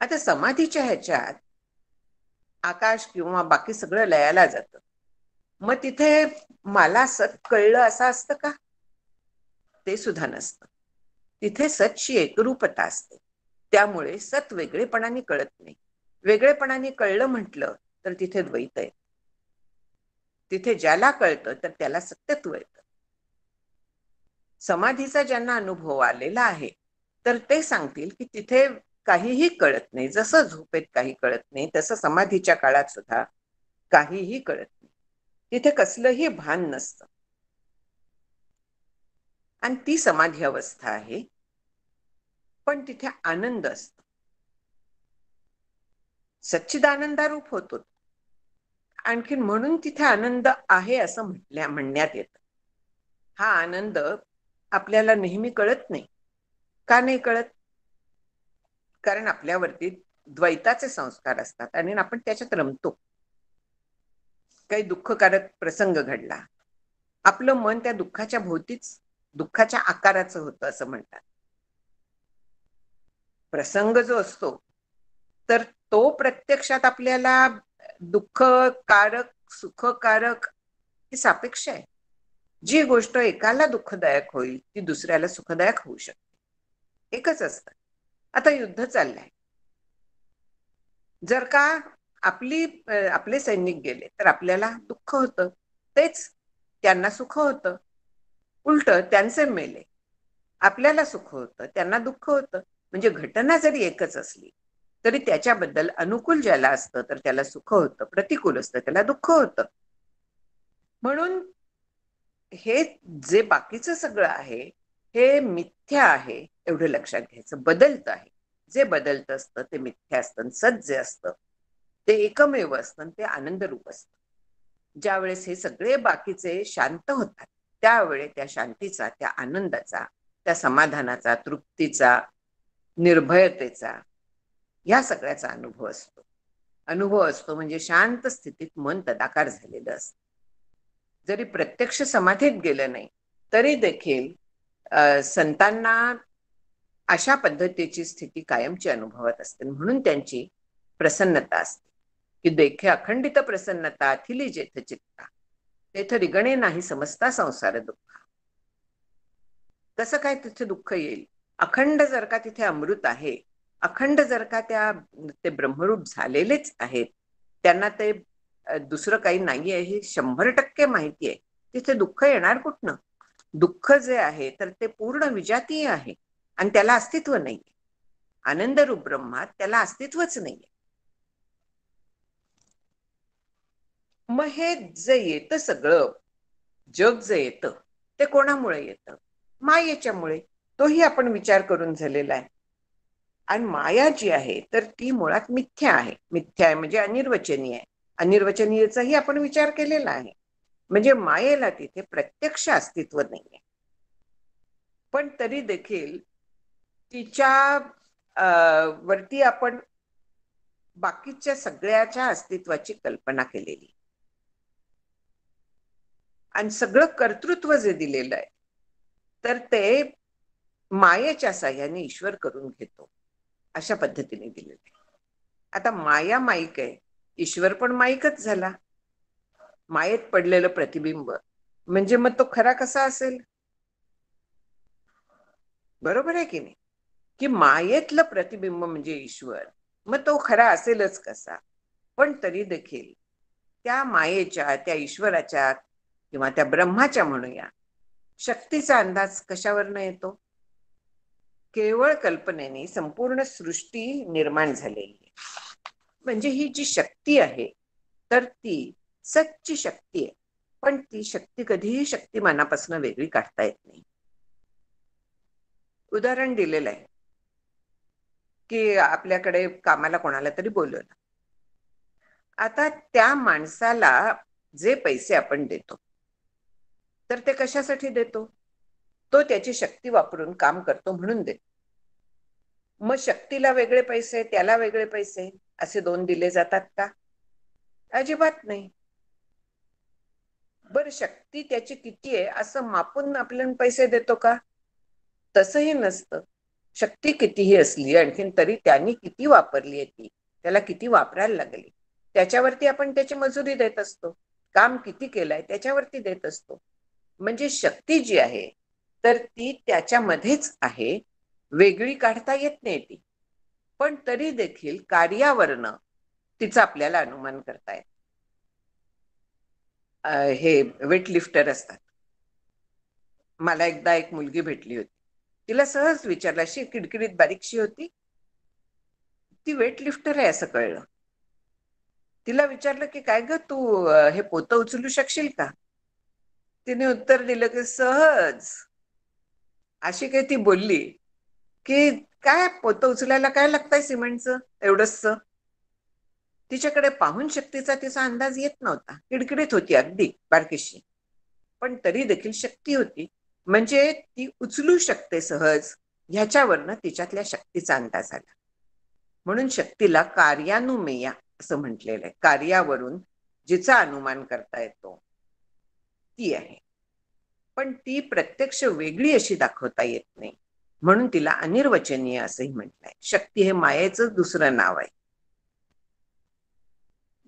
आता समाधीच्या ह्याच्यात आकाश किंवा बाकी सगळं लयाला जातं. मग तिथे मला सत कळलं असं असतं का? ते सुद्धा नसतं. तिथे सतची एकरूपता असते. त्यामुळे सत वेगळेपणाने कळत नाही. वेगळेपणाने कळलं म्हटलं तर तिथे द्वैत आहे. तिथे ज्याला कळतं तर त्याला सत्यत्व येतं. समाधीचा ज्यांना अनुभव आलेला आहे तर ते सांगतील की तिथे काहीही कळत नाही. जसं झोपेत काही कळत नाही तसं समाधीच्या काळात सुद्धा काहीही कळत नाही. तिथे कसलंही भान नसतं. आणि ती समाधी अवस्था आहे. पण तिथे आनंद असतो. सच्चिदानंदारूप होतो. आणखीन म्हणून तिथे आनंद आहे असं म्हणण्यात येतं. हा आनंद आपल्याला नेहमी कळत नाही. का नाही कळत? कारण आपल्यावरती द्वैताचे संस्कार असतात आणि आपण त्याच्यात रमतो. काही दुःखकारक प्रसंग घडला, आपलं मन त्या दुःखाच्या भोवतीच दुःखाच्या आकाराचं होतं असं म्हणतात. प्रसंग जो असतो तर तो प्रत्यक्षात आपल्याला दुःखकारक सुखकारक ही सापेक्ष आहे. जी गोष्ट एकाला दुःखदायक होईल ती दुसऱ्याला सुखदायक होऊ शकते. एकच असतं. आता युद्ध चाललंय. जर का आपले सैनिक गेले तर आपल्याला दुःख होतं. तेच त्यांना सुख होतं. उलट त्यांचे मेले आपल्याला सुख होतं, त्यांना दुःख होतं. म्हणजे घटना जरी एकच असली तरी त्याच्याबद्दल अनुकूल ज्याला असतं तर त्याला सुख होतं, प्रतिकूल असतं त्याला दुःख होतं. म्हणून हे जे बाकीचं सगळं आहे हे मिथ्या आहे एवढं लक्षात घ्यायचं. बदलतं आहे. जे बदलतं असतं ते मिथ्या असतं. सत जे असतं ते एकमेव असतं. ते आनंदरूप असतं. ज्यावेळेस हे सगळे बाकीचे शांत होतात त्यावेळेस त्या शांतीचा, त्या आनंदाचा, त्या समाधानाचा, तृप्तीचा, निर्भयतेचा या सगळ्याचा अनुभव असतो. अनुभव असतो म्हणजे शांत स्थितीत मन तदाकार झालेलं असतं. जरी प्रत्यक्ष समाधीत गेलं नाही तरी देखील संतांना अशा पद्धतीची स्थिती कायमची अनुभवत असते. म्हणून त्यांची प्रसन्नता असते की देखे अखंडित प्रसन्नता थिली जेथ चित्ता तेथ रिगणे नाही समजता संसार दुःख. कसं काय तिथे दुःख येईल? अखंड जर का तिथे अमृत आहे, अखंड जर का ते ब्रह्मरूप झालेलेच आहेत, त्यांना ते दुसरं काही नाहीये हे 100% माहिती आहे. तिथे दुःख येणार कुठनं? दुःख जे आहे तर ते पूर्ण विजातीय आहे आणि त्याला अस्तित्व नाहीये. आनंदरूप ब्रह्मात त्याला अस्तित्वच नाहीये. मग हे जे येतं सगळं जग जे येतं ते कोणामुळे येतं? मायेच्यामुळे. तोही आपण विचार करून झालेला आहे. आणि माया जी आहे तर ती मुळात मिथ्या आहे. मिथ्या आहे म्हणजे अनिर्वचनीय आहे. अनिर्वचनीयचाही आपण विचार केलेला आहे. म्हणजे मायेला तिथे प्रत्यक्ष अस्तित्व नाहीये. पण तरी देखील तिच्या वरती आपण बाकीच्या सगळ्याच्या अस्तित्वाची कल्पना केलेली आणि सगळं कर्तृत्व जे दिलेलं आहे तर ते मायेच्या साह्याने ईश्वर करून घेतो. अशा पद्धतीने दिलेलं आहे. आता माया माईक आहे, ईश्वर पण माईकच झाला. मायेत पडलेलं प्रतिबिंब म्हणजे मग तो खरा कसा असेल? बरोबर आहे की नाही? की मायेतलं प्रतिबिंब म्हणजे ईश्वर, मग तो खरा असेलच कसा? पण तरी देखील त्या मायेच्या, त्या ईश्वराच्या किंवा त्या ब्रह्माच्या म्हणूया शक्तीचा अंदाज कशावरनं येतो? केवळ कल्पनेने संपूर्ण सृष्टी निर्माण झालेली आहे. म्हणजे ही जी शक्ती आहे तर ती सच्ची शक्ती आहे. पण ती शक्ती कधीही शक्तिमानापासून वेगळी काढता येत नाही. उदाहरण दिलेलं आहे की आपल्याकडे कामाला कोणाला तरी बोलवलं. आता त्या माणसाला जे पैसे आपण देतो तर ते कशासाठी देतो? तो त्याची शक्ती वापरून काम करतो म्हणून देतो. मग शक्तीला वेगळे पैसे, त्याला वेगळे पैसे असे दोन दिले जातात का? अजिबात नाही. बरं, शक्ती त्याची किती आहे असं मापून आपल्याला पैसे देतो का? तसंही नसतं. शक्ती कितीही असली आणखीन तरी त्यांनी किती वापरली आहे ती, त्याला किती वापरायला लागली, त्याच्यावरती आपण त्याची मजुरी देत असतो. काम किती केलंय त्याच्यावरती देत असतो. म्हणजे शक्ती जी आहे तर ती त्याच्यामध्येच आहे, वेगळी काढता येत नाही ती. पण तरी देखील कार्यावरनं तिचं आपल्याला अनुमान करता येत. हे वेटलिफ्टर असतात. मला एकदा एक मुलगी भेटली होती. तिला सहज विचारलं, अशी किडकिडीत बारीकशी होती. ती वेटलिफ्टर आहे असं कळलं. तिला विचारलं की काय ग तू हे पोतं उचलू शकशील का? तिने उत्तर दिलं की सहज. अशी काही ती बोलली की काय पोतं उचलायला काय लागतंय सिमेंटचं एवढंच. तिच्याकडे पाहून शक्तीचा तिचा अंदाज येत नव्हता. किडकिडीत होती अगदी बारकीशी, पण तरी देखील शक्ती होती. म्हणजे ती उचलू शकते सहज, ह्याच्यावरनं तिच्यातल्या शक्तीचा अंदाज आला. म्हणून शक्तीला कार्यानुमेया असं म्हटलेलं आहे. कार्यावरून जिचा अनुमान करता येतो ती आहे. पण ती प्रत्यक्ष वेगळी अशी दाखवता येत नाही, म्हणून तिला अनिर्वचनीय असंही म्हटलंय. शक्ती हे मायेचं दुसरं नाव आहे.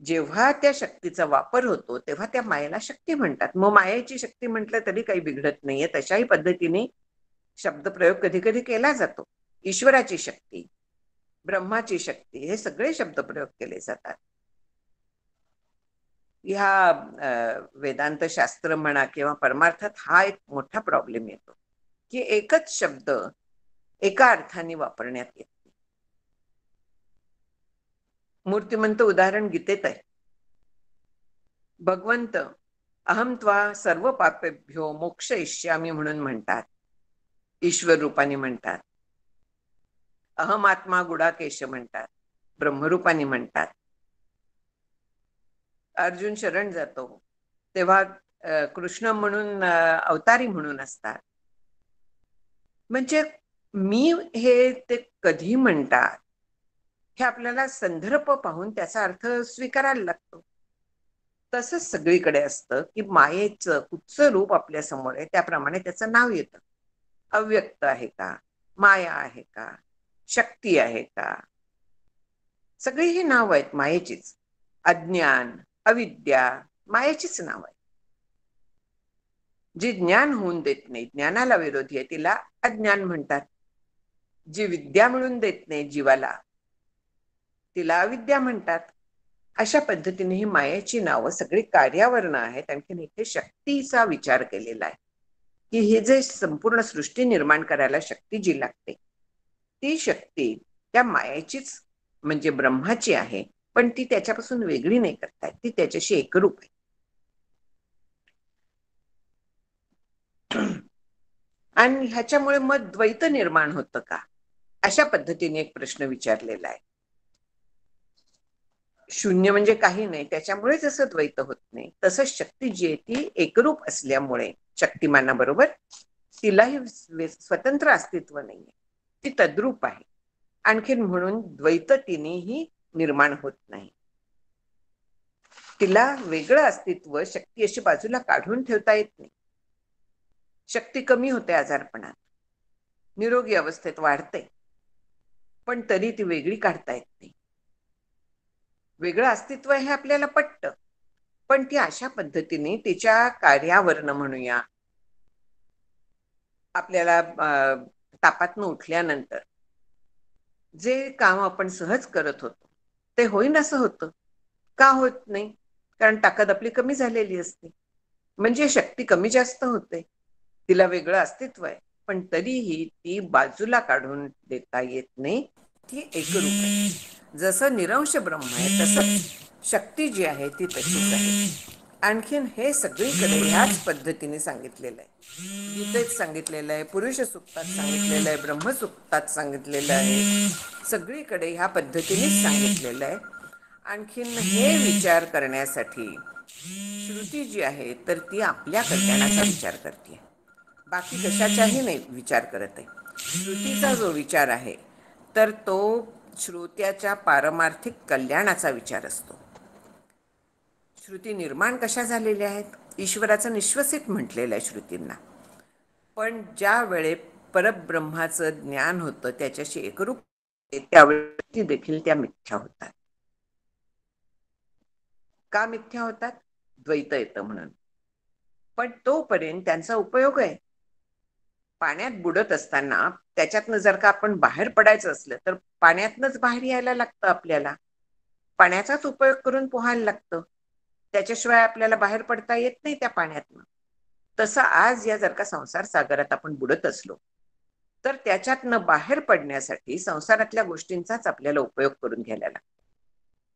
जेव्हा त्या शक्तीचा वापर होतो तेव्हा त्या मायेला शक्ती म्हणतात. मग मायेची शक्ती म्हटलं तरी काही बिघडत नाहीये. तशाही पद्धतीने शब्दप्रयोग कधी कधी केला जातो. ईश्वराची शक्ती, ब्रह्माची शक्ती, हे सगळे शब्दप्रयोग केले जातात. ह्या वेदांत शास्त्र म्हणा किंवा परमार्थात हा एक मोठा प्रॉब्लेम येतो की एकच शब्द एका अर्थाने वापरण्यात येतो. मूर्तिमंत उदाहरण गीतेत आहे. भगवंत अहम त्वा सर्व पापेभ्यो मोक्षयिष्यामी म्हणून म्हणतात, ईश्वर रूपाने म्हणतात. अहम आत्मा गुडाकेश म्हणतात, ब्रह्मरूपाने म्हणतात. अर्जुन शरण जातो तेव्हा कृष्ण म्हणून अवतारी म्हणून असतात. म्हणजे मी हे ते कधी म्हणतात हे आपल्याला संदर्भ पाहून त्याचा अर्थ स्वीकारायला लागतो. तसंच सगळीकडे असतं की मायेचं कुठचं रूप आपल्या समोर आहे त्याप्रमाणे त्याचं नाव येतं. अव्यक्त आहे का, माया आहे का, शक्ती आहे का, सगळी ही नाव आहेत मायेचीच. अज्ञान, अविद्या मायेचीच नाव आहे. जी ज्ञान होऊन देत नाही, ज्ञानाला विरोधी आहे, तिला अज्ञान म्हणतात. जी विद्या मिळून देत नाही जीवाला, तिला अविद्या म्हणतात. अशा पद्धतीने ही मायेची नावं सगळी कार्यावरणं आहेत. आणखीन इथे शक्तीचा विचार केलेला आहे की हे जे संपूर्ण सृष्टी निर्माण करायला शक्ती जी लागते ती शक्ती त्या मायेचीच म्हणजे ब्रह्माची आहे. पण ती त्याच्यापासून वेगळी नाही करतायत, ती त्याच्याशी एकरूप आहे. आणि ह्याच्यामुळे मग द्वैत निर्माण होतं का, अशा पद्धतीने एक प्रश्न विचारलेला आहे. शून्य म्हणजे काही नाही, त्याच्यामुळे जसं द्वैत होत नाही तसंच शक्ती जी आहे ती एकरूप असल्यामुळे शक्तिमानाबरोबर तिलाही स्वतंत्र अस्तित्व नाहीये, ती तद्रूप आहे. आणखीन म्हणून द्वैत तिनेही निर्माण होत नाही. तिला वेगळं अस्तित्व शक्ती अशी बाजूला काढून ठेवता येत नाही. शक्ती कमी होते आजारपणात, निरोगी अवस्थेत वाढते, पण तरी ती वेगळी काढता येत नाही. वेगळं अस्तित्व हे आपल्याला पटतं, पण ती अशा पद्धतीने तिच्या कार्यावरनं म्हणूया, आपल्याला तापातनं उठल्यानंतर जे काम आपण सहज करत होतो ते होईन असं होतं. का होत नाही? कारण ताकद आपली कमी झालेली असते. म्हणजे शक्ती कमी जास्त होते, तिला वेगळं अस्तित्व आहे, पण तरीही ती बाजूला काढून देता येत नाही. ती एकरूप आहे. जसं निरंश ब्रह्म आहे तसं शक्ती जी आहे ती तशीच आहे. आणखीन हे सगळीकडे ह्याच पद्धतीने सांगितलेलं आहे. गीतेत सांगितलेलं आहे, पुरुष सुक्तात सांगितलेलं आहे, ब्रह्मसुक्तात सांगितलेलं आहे. सगळीकडे ह्या पद्धतीनेच सांगितलेलं आहे. आणखीन हे विचार करण्यासाठी श्रुती जी आहे तर ती आपल्या कल्याणाचा विचार करते, बाकी कशाचाही नाही विचार करत आहे. श्रुतीचा जो विचार आहे तर तो श्रोत्याच्या पारमार्थिक कल्याणाचा विचार असतो. श्रुती निर्माण कशा झालेल्या आहेत? ईश्वराचं निश्वसित म्हटलेलं आहे श्रुतींना. पण ज्या वेळे परब्रह्माचं ज्ञान होतं, त्याच्याशी एकरूप त्यावेळी देखील त्या मिथ्या होतात. का मिथ्या होतात? द्वैत येतं म्हणून. पण तोपर्यंत त्यांचा उपयोग आहे. पाण्यात बुडत असताना त्याच्यातनं जर का आपण बाहेर पडायचं असलं तर पाण्यातनंच बाहेर यायला लागतं आपल्याला. पाण्याचाच उपयोग करून पोहायला लागतं. त्याच्याशिवाय आपल्याला बाहेर पडता येत नाही त्या पाण्यातनं. तसं आज या जर का संसार सागरात आपण बुडत असलो तर त्याच्यातनं बाहेर पडण्यासाठी संसारातल्या गोष्टींचाच आपल्याला उपयोग करून घ्यायला लागतो.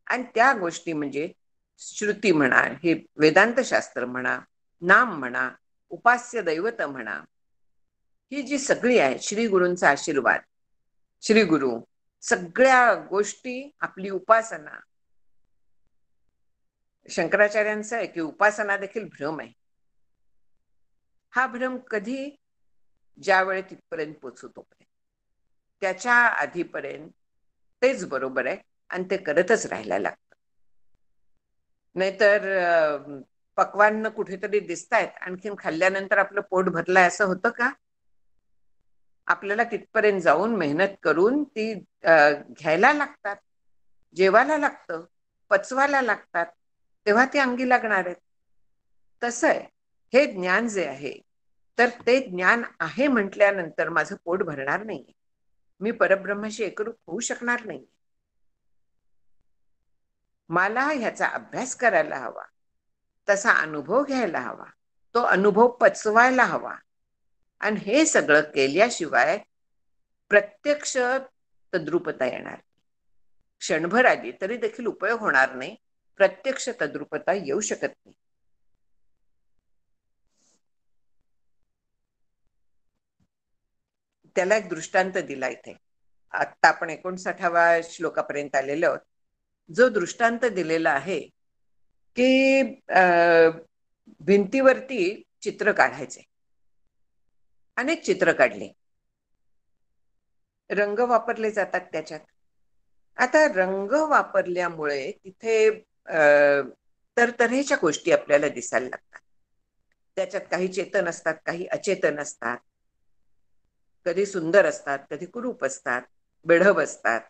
आणि त्या गोष्टी म्हणजे श्रुती म्हणा, हे वेदांतशास्त्र म्हणा, नाम म्हणा, उपास्य दैवत म्हणा, ही जी सगळी आहे, श्री गुरूंचा आशीर्वाद, श्री गुरु, सगळ्या गोष्टी, आपली उपासना. शंकराचार्यांचं आहे की उपासना देखील भ्रम आहे. हा भ्रम कधी? ज्यावेळी तिथपर्यंत पोचू तोपर्यंत. त्याच्या आधीपर्यंत तेच बरोबर आहे आणि ते करतच राहायला लागतं. नाहीतर पक्वान्न कुठेतरी दिसतायत, आणखीन खाल्ल्यानंतर आपलं पोट भरलंय असं होतं का? आपल्याला तिथपर्यंत जाऊन मेहनत करून ती घ्यायला लागतात, जेवायला लागतं, पचवायला लागतात, तेव्हा ती अंगी लागणार आहेत. तसं आहे हे ज्ञान जे आहे तर ते ज्ञान आहे म्हटल्यानंतर माझं पोट भरणार नाही, मी परब्रह्माशी एकरूप होऊ शकणार नाही. मला ह्याचा अभ्यास करायला हवा, तसा अनुभव घ्यायला हवा, तो अनुभव पचवायला हवा. आणि हे सगळं केल्याशिवाय प्रत्यक्ष तद्रूपता येणार. क्षणभर आली तरी देखील उपयोग होणार नाही, प्रत्यक्ष तद्रूपता येऊ शकत नाही. त्याला एक दृष्टांत दिला इथे. आता आपण 59व्या श्लोकापर्यंत आलेलो आहोत. जो दृष्टांत दिलेला आहे की भिंतीवरती चित्र काढायचे, अनेक चित्र काढले, रंग वापरले जातात त्याच्यात. आता रंग वापरल्यामुळे तिथे तरतऱ्हेच्या गोष्टी आपल्याला दिसायला लागतात. त्याच्यात काही चेतन असतात, काही अचेतन असतात, कधी सुंदर असतात, कधी कुरूप असतात, बेढब असतात,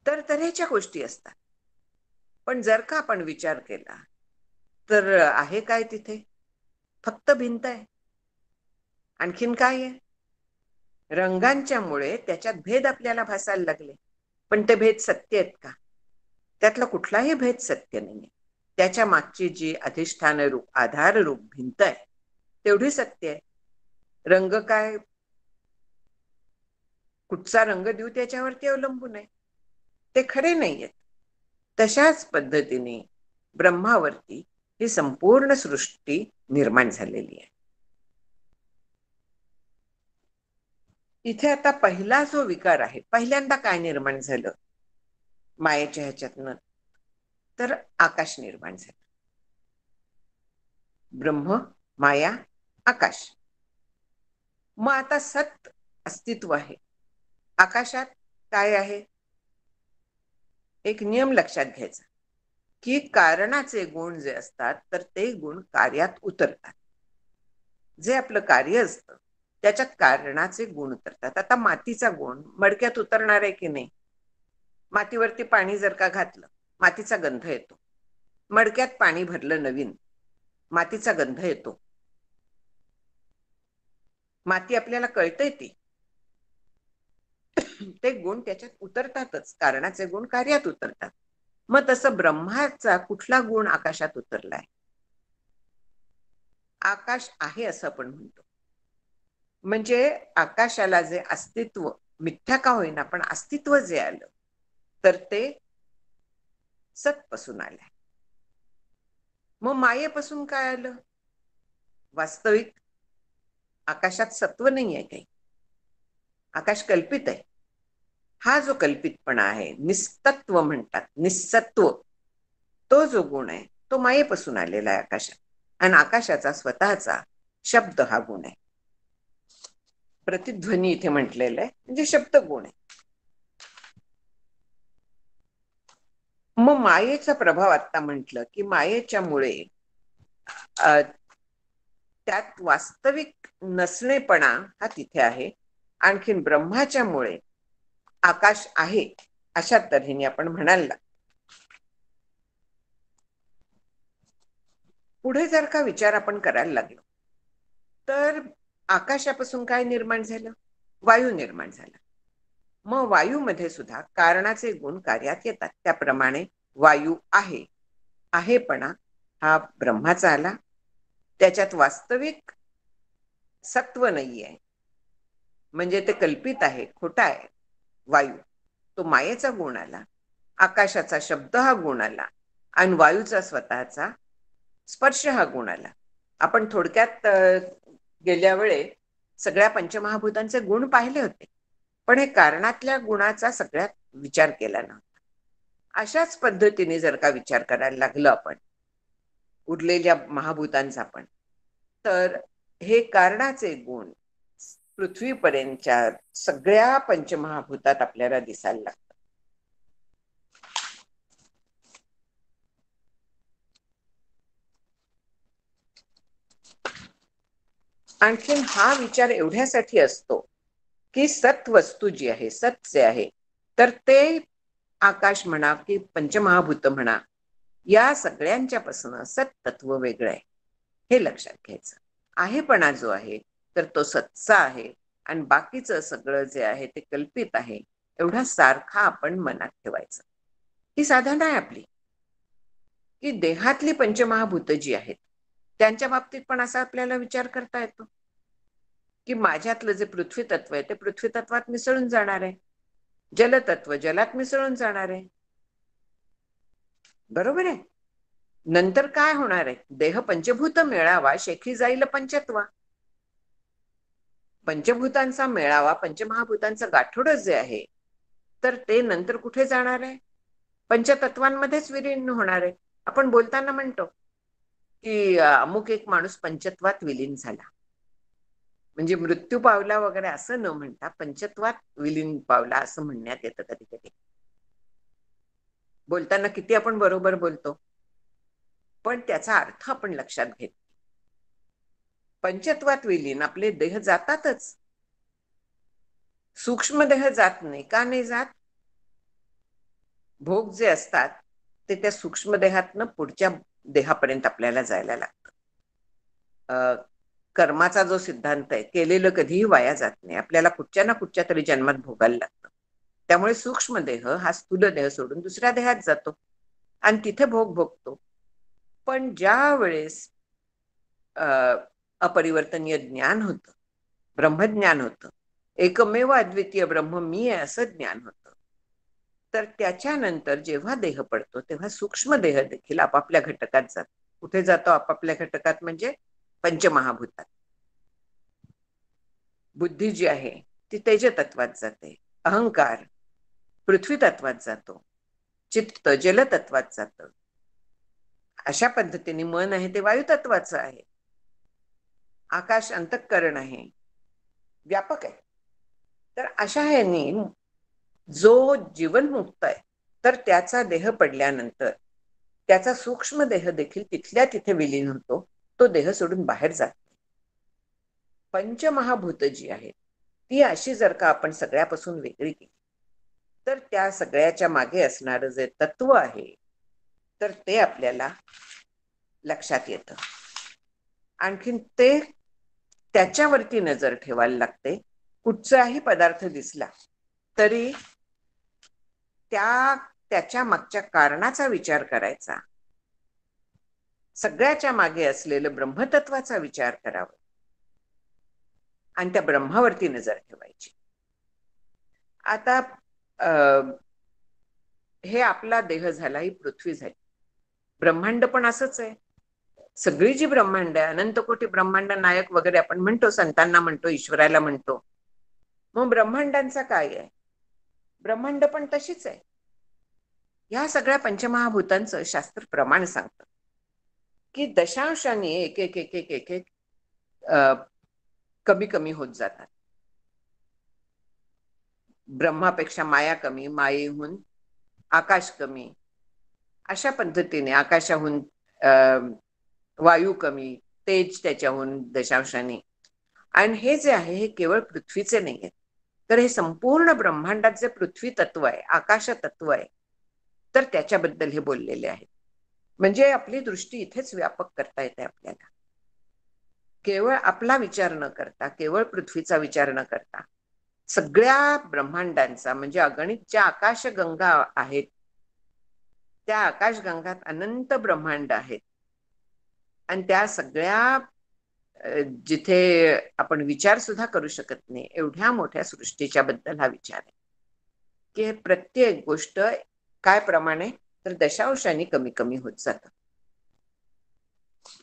तरतऱ्हेच्या गोष्टी असतात. पण जर का आपण विचार केला तर आहे काय तिथे? फक्त भिंत आहे. आणखीन काय आहे? रंगांच्या मुळे त्याच्यात भेद आपल्याला भासायला लागले, पण ते भेद सत्य आहेत का? त्यातला कुठलाही भेद सत्य नाही. त्याच्या मागची जी अधिष्ठान रूप, आधार रूप भिंत आहे तेवढी सत्य आहे. रंग काय, कुठचा रंग देऊ त्याच्यावरती अवलंबून आहे, ते खरे नाहीयेत. तशाच पद्धतीने ब्रह्मावरती ही संपूर्ण सृष्टी निर्माण झालेली आहे. इथे आता पहिला जो विकार आहे, पहिल्यांदा काय निर्माण झालं मायेच्या ह्याच्यातनं? तर आकाश निर्माण झालं. ब्रह्म, माया, आकाश. मग आता सत अस्तित्व आहे. आकाशात काय आहे? एक नियम लक्षात घ्यायचा की कारणाचे गुण जे असतात तर ते गुण कार्यात उतरतात. जे आपलं कार्य असतं त्याच्यात कारणाचे गुण उतरतात. आता मातीचा गुण मडक्यात उतरणार आहे की नाही? मातीवरती पाणी जर का घातलं, मातीचा गंध येतो. मडक्यात पाणी भरलं नवीन, मातीचा गंध येतो. माती आपल्याला कळतंय ती, ते गुण त्याच्यात उतरतातच, कारणाचे गुण कार्यात उतरतात. मग तसं ब्रह्माचा कुठला गुण आकाशात उतरलाय? आकाश आहे असं आपण म्हणतो. म्हणजे आकाशाला जे अस्तित्व, मिथ्या का होईना पण अस्तित्व जे आलं तर ते सतपासून आलंय. मग मायेपासून काय आलं? वास्तविक आकाशात सत्व नाही आहे काही, आकाश कल्पित आहे. हा जो कल्पितपणा आहे, निस्तत्व म्हणतात, निस्सत्व, तो जो गुण आहे तो मायेपासून आलेला आहे आकाशात. आणि आकाशाचा स्वतःचा शब्द हा गुण आहे. प्रतिध्वनी इथे म्हटलेलं आहे म्हणजे शब्द गुण आहे. मग मायेचा प्रभाव आता म्हटलं की मायेच्या मुळे त्यात वास्तविक नसणेपणा हा तिथे आहे. आणखीन ब्रह्माच्या मुळे आकाश आहे अशा तऱ्हेने आपण म्हणायला. पुढे जर का विचार आपण करायला लागलो तर आकाशापासून काय निर्माण झालं? वायू निर्माण झाला. मग वायूमध्ये सुद्धा कारणाचे गुण कार्यात येतात. त्याप्रमाणे वायू आहे, आहेपणा हा ब्रह्माचा आला. त्याच्यात वास्तविक सत्व नाहीये, म्हणजे ते कल्पित आहे, खोटा आहे वायू. तो मायेचा गुण आला. आकाशाचा शब्द हा गुण आला आणि वायूचा स्वतःचा स्पर्श हा गुण आला. आपण थोडक्यात गेल्या वेळे सगळ्या पंचमहाभूतांचे गुण पाहिले होते, पण हे कारणातल्या गुणाचा सगळ्यात विचार केला नव्हता. अशाच पद्धतीने जर का विचार करायला लागलं आपण उरलेल्या महाभूतांचा पण, तर हे कारणाचे गुण पृथ्वीपर्यंतच्या सगळ्या पंचमहाभूतात आपल्याला दिसायला लागतात. आणखीन हा विचार एवढ्यासाठी असतो की सत वस्तू जी आहे, सत जे आहे, तर ते आकाश म्हणा की पंचमहाभूत म्हणा, या सगळ्यांच्या पासून सत तत्व वेगळं आहे हे लक्षात घ्यायचं. आहेपणा जो आहे तर तो सत्चा आहे आणि बाकीचं सगळं जे आहे ते कल्पित आहे. एवढा सारखा आपण मनात ठेवायचं. ही साधना आहे आपली की देहातली पंचमहाभूत जी आहेत त्यांच्या बाबतीत पण असा आपल्याला विचार करता येतो की माझ्यातलं जे पृथ्वी तत्व आहे ते पृथ्वी तत्वात मिसळून जाणार आहे, जलतत्व जलात मिसळून जाणार आहे. बरोबर आहे. नंतर काय होणार आहे? देह पंचभूत मेळावा शेखी जाईल पंचत्वा. पंचभूतांचा मेळावा, पंचमहाभूतांचं गाठोड जे आहे तर ते नंतर कुठे जाणार आहे? पंचतत्वांमध्येच विलीन होणार आहे. आपण बोलताना म्हणतो की अमुक एक माणूस पंचत्वात विलीन झाला, म्हणजे मृत्यू पावला वगैरे असं न म्हणता पंचत्वात विलीन पावला असं म्हणण्यात येतं कधी कधी. बोलताना किती आपण बरोबर बोलतो, पण त्याचा अर्थ आपण लक्षात घेत. पंचत्वात विलीन आपले देह जातातच, सूक्ष्म देह जात नाही. का नाही जात? भोग जे असतात ते त्या सूक्ष्म देहातनं पुढच्या देहापर्यंत आपल्याला जायला लागतं. कर्माचा जो सिद्धांत आहे, केलेलं कधीही वाया जात नाही. आपल्याला कुठच्या ना कुठच्या तरी जन्मात भोगायला लागतं. त्यामुळे सूक्ष्म देह हा स्थूल देह सोडून दुसऱ्या देहात जातो आणि तिथे भोग भोगतो. पण ज्या वेळेस अपरिवर्तनीय ज्ञान होतं, ब्रह्मज्ञान होतं, एकमेव अद्वितीय ब्रह्म मी आहे असं ज्ञान होतं, तर त्याच्यानंतर जेव्हा देह पडतो तेव्हा सूक्ष्म देह देखील आपापल्या घटकात जातो. कुठे जातो आपापल्या घटकात? म्हणजे पंचमहाभूतात. बुद्धी जी आहे ती तेज तत्वात जाते, अहंकार पृथ्वी तत्वात जातो, चित्त जल तत्वात जातं. अशा पद्धतीने मन आहे ते वायू तत्वाचं आहे, आकाश अंतःकरण आहे, व्यापक आहे. तर अशा ह्यांनी जो जीवनमुक्त आहे तर त्याचा देह पडल्यानंतर त्याचा सूक्ष्म देह देखील तिथल्या तिथे विलीन होतो, तो देह सोडून बाहेर जात. पंचमहाभूत जी आहेत ती अशी जर का आपण सगळ्यापासून वेगळी केली तर त्या सगळ्याच्या मागे असणारं जे तत्व आहे तर ते आपल्याला लक्षात येतं. आणखीन ते त्याच्यावरती नजर ठेवायला लागते. कुठचाही पदार्थ दिसला तरी त्याच्या मागच्या कारणाचा विचार करायचा, सगळ्याच्या मागे असलेलं ब्रह्मतत्वाचा विचार करावा आणि त्या ब्रह्मावरती नजर ठेवायची. आता हे आपला देह झाला, ही पृथ्वी झाली. ब्रह्मांड पण असंच आहे. सगळी जी ब्रह्मांड आहे, अनंत कोटी ब्रह्मांड नायक वगैरे आपण म्हणतो, संतांना म्हणतो, ईश्वराला म्हणतो. मग ब्रह्मांडांचा काय आहे? ब्रह्मांड पण तशीच आहे. या सगळ्या पंचमहाभूतांचं शास्त्र प्रमाण सांगतं की दशांशाने एक एक एक एक एक एक कमी कमी होत जातात. ब्रह्मापेक्षा माया कमी, मायेहून आकाश कमी, अशा पद्धतीने आकाशाहून वायू कमी, तेज त्याच्याहून दशांशाने. आणि हे जे आहे हे केवळ पृथ्वीचे नाही आहे, तर हे संपूर्ण ब्रह्मांडात जे पृथ्वी तत्व आहे, आकाश तत्व आहे, तर त्याच्याबद्दल हे बोललेले आहे. म्हणजे आपली दृष्टी इथेच व्यापक करता येते आपल्याला. केवळ आपला विचार न करता, केवळ पृथ्वीचा विचार न करता, सगळ्या ब्रह्मांडांचा, म्हणजे अगणित ज्या आकाशगंगा आहेत, त्या आकाशगंगात अनंत ब्रह्मांड आहेत. आणि त्या सगळ्या जिथे आपण विचार सुद्धा करू शकत नाही, एवढ्या मोठ्या सृष्टीच्या बद्दल हा विचार आहे की प्रत्येक गोष्ट काय प्रमाणे, तर दशांशाने कमी कमी होत जातं.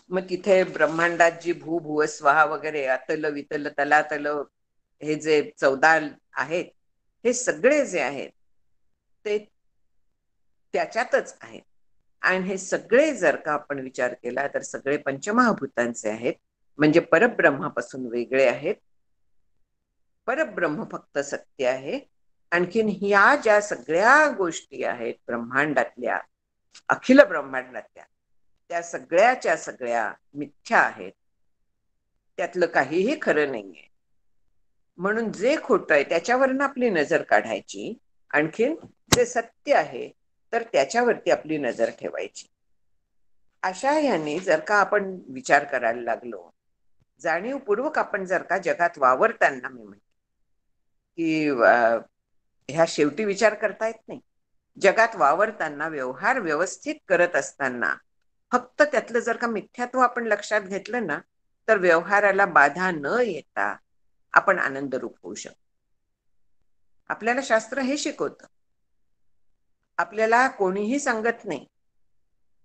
मग तिथे ब्रह्मांडात जी भू भुव स्वाहा वगैरे, अतल वितल तलातल, हे जे 14 आहेत, हे सगळे जे आहेत ते त्याच्यातच आहेत. आणि हे सगळे जर का आपण विचार केला तर सगळे पंचमहाभूतांचे आहेत, म्हणजे परब्रह्मापासून वेगळे आहेत. परब्रह्म फक्त सत्य आहे. आणखीन ह्या ज्या सगळ्या गोष्टी आहेत ब्रह्मांडातल्या, अखिल ब्रह्मांडातल्या, त्या सगळ्याच्या सगळ्या मिथ्या आहेत. त्यातलं काहीही खरं नाहीये. म्हणून जे खोटं आहे त्याच्यावरनं आपली नजर काढायची, आणखीन जे सत्य आहे तर त्याच्यावरती आपली नजर ठेवायची. अशा ह्याने जर का आपण विचार करायला लागलो, जाणीवपूर्वक आपण जर का जगात वावरताना, मी म्हणते की ह्या शेवटी विचार करता येत नाही, जगात वावरताना, व्यवहार व्यवस्थित करत असताना फक्त त्यातलं जर का मिथ्यात्व आपण लक्षात घेतलं ना, तर व्यवहाराला बाधा न येता आपण आनंदरूप होऊ शकतो. आपल्याला शास्त्र हे शिकवतं. आपल्याला कोणीही सांगत नाही.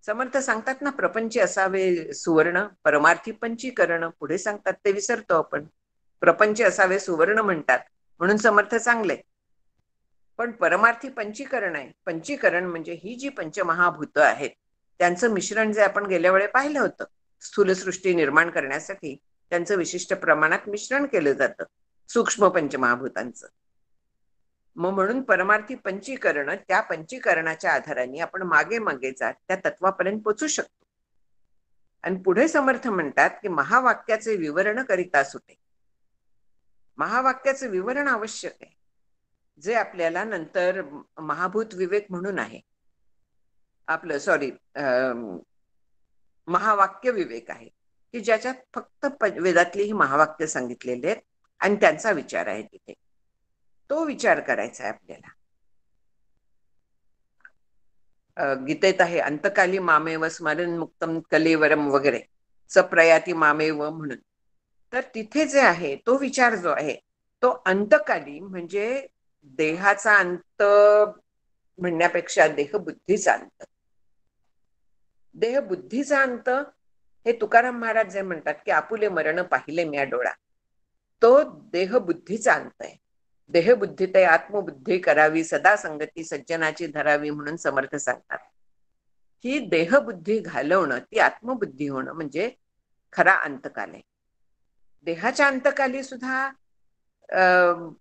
समर्थ सांगतात ना, प्रपंची असावे सुवर्ण, परमार्थी पंचीकरण. पुढे सांगतात ते विसरतो आपण. प्रपंच असावे सुवर्ण म्हणतात म्हणून समर्थ चांगले, पण परमार्थी पंचीकरण आहे. पंचीकरण म्हणजे ही जी पंचमहाभूत आहेत त्यांचं मिश्रण जे आपण गेल्या वेळी पाहिलं होतं, स्थूलसृष्टी निर्माण करण्यासाठी त्यांचं विशिष्ट प्रमाणात मिश्रण केलं जातं सूक्ष्म पंचमहाभूतांचं. मग म्हणून परमार्थी पंचीकरण, त्या पंचीकरणाच्या आधाराने आपण मागे मागे जात त्या तत्वापर्यंत पोचू शकतो. आणि पुढे समर्थ म्हणतात की महावाक्याचे विवरण करिता सुटे. महावाक्याचे विवरण आवश्यक आहे, जे आपल्याला नंतर महाभूत विवेक म्हणून आहे आपलं, सॉरी, महावाक्य विवेक आहे, की ज्याच्यात फक्त वेदातली ही महावाक्य सांगितलेले आहेत आणि त्यांचा विचार आहे तिथे. तो विचार करायचा आहे आपल्याला. गीतेत आहे अंतकाली मामेव स्मरण मुक्तम कलेवरम वगैरे, सप्रयाती मामेव म्हणून. तर तिथे जे आहे तो विचार जो आहे तो अंतकाली, म्हणजे देहाचा अंत म्हणण्यापेक्षा देहबुद्धीचा अंत. देहबुद्धीचा अंत हे तुकाराम महाराज जे म्हणतात की आपुले मरण पाहिले म्या डोळा, तो देहबुद्धीचा अंत आहे. देहबुद्धी ते आत्मबुद्धी करावी, सदा संगती सज्जनाची धरावी म्हणून समर्थ सांगतात. ही देहबुद्धी घालवणं, ती आत्मबुद्धी होणं म्हणजे खरा अंतकाल आहे. देहाच्या अंतकाली सुद्धा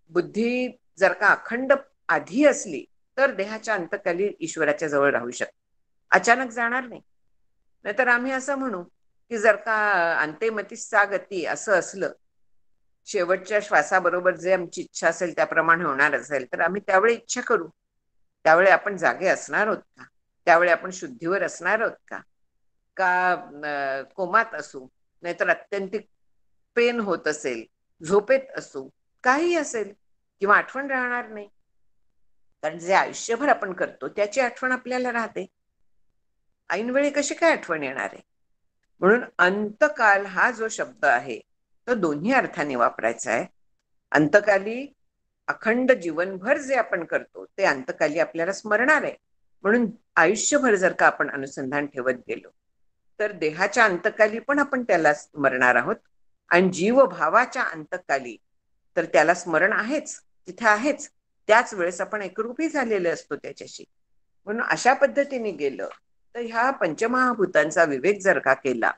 बुद्धी जर का अखंड आधी असली तर देहाच्या अंतकाली ईश्वराच्या जवळ राहू शकते, अचानक जाणार नाही. नाहीतर आम्ही असं म्हणू की जर का अंतेमतीसा गती असं असलं, शेवटच्या श्वासाबरोबर जे आमची इच्छा असेल त्याप्रमाणे होणार असेल, तर आम्ही त्यावेळी इच्छा करू. त्यावेळी आपण जागे असणार आहोत का? त्यावेळी आपण शुद्धीवर असणार आहोत का? का कोमात असू, नाहीतर अत्यंतिक पेन होत असेल, झोपेत असू, काही असेल, किंवा आठवण राहणार नाही. कारण जे आयुष्यभर आपण करतो त्याची आठवण आपल्याला राहते. ऐनवेळी कशी काय आठवण येणार आहे? म्हणून अंतकाल हा जो शब्द आहे तो दोन्ही अर्थाने वापरायचा आहे. अंतकाली अखंड जीवनभर जे आपण करतो ते अंतकाली आपल्याला स्मरणार आहे. म्हणून आयुष्यभर जर का आपण अनुसंधान ठेवत गेलो तर देहाच्या अंतकाली पण आपण त्याला स्मरणार आहोत, आणि जीवभावाच्या अंतकाली तर त्याला स्मरण आहेच, तिथे आहेच. त्याच वेळेस आपण एकरूपी झालेले असतो त्याच्याशी. म्हणून अशा पद्धतीने गेलं तर ह्या पंचमहाभूतांचा विवेक जर का केला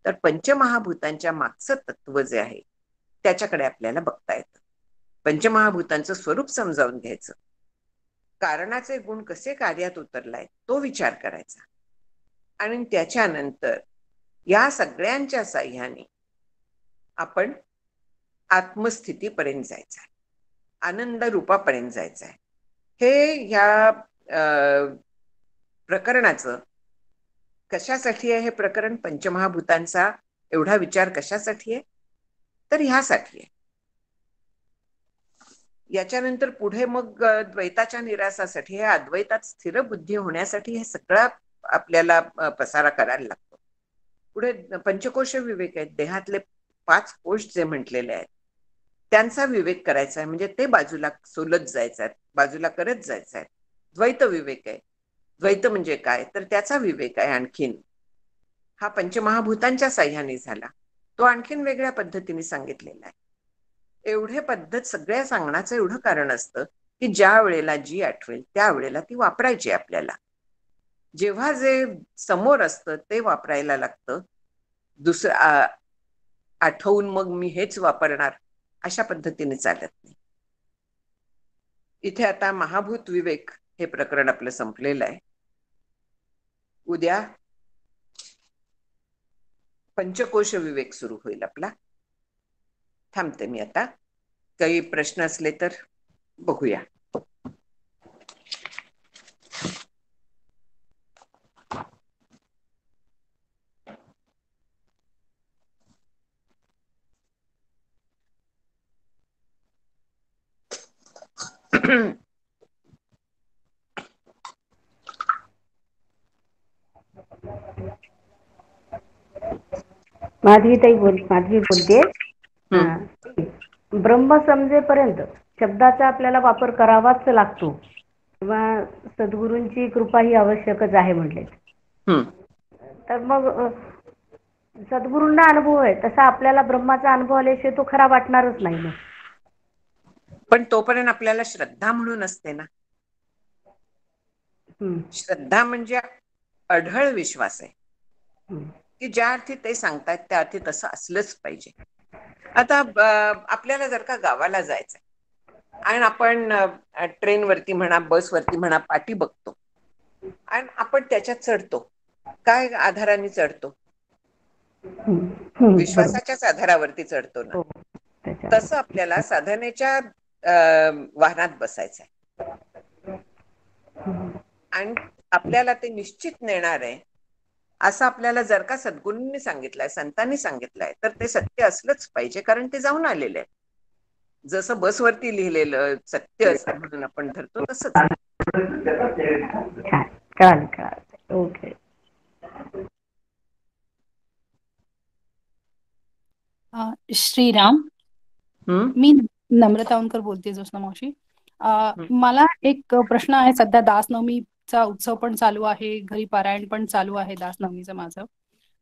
तर पंचमहाभूतांच्या मागचं तत्व जे आहे त्याच्याकडे आपल्याला बघता येतं. पंचमहाभूतांचं स्वरूप समजावून घ्यायचं, कारणाचे गुण कसे कार्यात उतरलाय तो विचार करायचा, आणि त्याच्यानंतर या सगळ्यांच्या साह्याने आपण आत्मस्थितीपर्यंत जायचं आहे, आनंद रूपापर्यंत जायचं आहे. हे ह्या प्रकरणाचं कशासाठी आहे? हे प्रकरण पंचमहाभूतांचा एवढा विचार कशासाठी आहे? तर ह्यासाठी आहे. याच्यानंतर पुढे मग द्वैताच्या निरासासाठी, हे अद्वैतात स्थिर बुद्धी होण्यासाठी हे सगळं आपल्याला पसारा करायला लागतो. पुढे पंचकोश विवेक आहेत, देहातले 5 कोश जे म्हटलेले आहेत त्यांचा विवेक करायचा आहे, म्हणजे ते बाजूला सोलत जायचं आहे, बाजूला करत जायचं आहे. द्वैत विवेक आहे. द्वैत म्हणजे काय तर त्याचा विवेक आहे आणखीन. हा पंचमहाभूतांच्या साह्याने झाला, तो आणखीन वेगळ्या पद्धतीने सांगितलेला आहे. एवढे पद्धत सगळ्या सांगण्याचं एवढं कारण असतं की ज्या वेळेला जी आठवेल त्या वेळेला ती वापरायची आपल्याला. जेव्हा जे समोर असतं ते वापरायला लागतं, दुसरं आठवून मग मी हेच वापरणार अशा पद्धतीने चालत नाही. इथे आता महाभूत विवेक हे प्रकरण आपलं संपलेलं आहे. उद्या पंचकोश विवेक सुरू होईल आपला. थांबते मी आता. काही प्रश्न असले तर बघूया. माधवी बोलते. ब्रह्म समजेपर्यंत शब्दाचा आपल्याला वापर करावाच लागतो किंवा सद्गुरूंची कृपा ही आवश्यकच आहे म्हटले. तर मग सद्गुरूंना अनुभव आहे तसा आपल्याला ब्रह्माचा अनुभव आल्याशिवाय तो खरा वाटणारच नाही ना. पण तोपर्यंत आपल्याला श्रद्धा म्हणून असते ना. श्रद्धा म्हणजे अढळ विश्वास आहे की ज्या अर्थी ते सांगतात त्या अर्थी तसं असलंच पाहिजे. आता आपल्याला जर का गावाला जायचंय आणि आपण ट्रेनवरती म्हणा, बसवरती म्हणा, पाठी बघतो आणि आपण त्याच्यात चढतो. काय आधाराने चढतो? विश्वासाच्याच आधारावरती चढतो ना. तसं आपल्याला साधनेच्या वाहनात बसायचं आहे आणि आपल्याला ते निश्चित नेणार आहे असं आपल्याला जर का सद्गुरूंनी सांगितलंय, संतांनी सांगितलंय, तर ते सत्य असलंच पाहिजे, कारण ते जाऊन आलेले आहे. जसं बसवरती लिहिलेलं सत्य म्हणून आपण धरतो तसंच. ओके. श्रीराम. मी नम्रता औंधकर बोलते, जोशना मावशी. मला एक प्रश्न आहे. सध्या दासनवमीचा उत्सव पण चालू आहे, घरी पारायण पण चालू आहे दासनवमीचं माझं.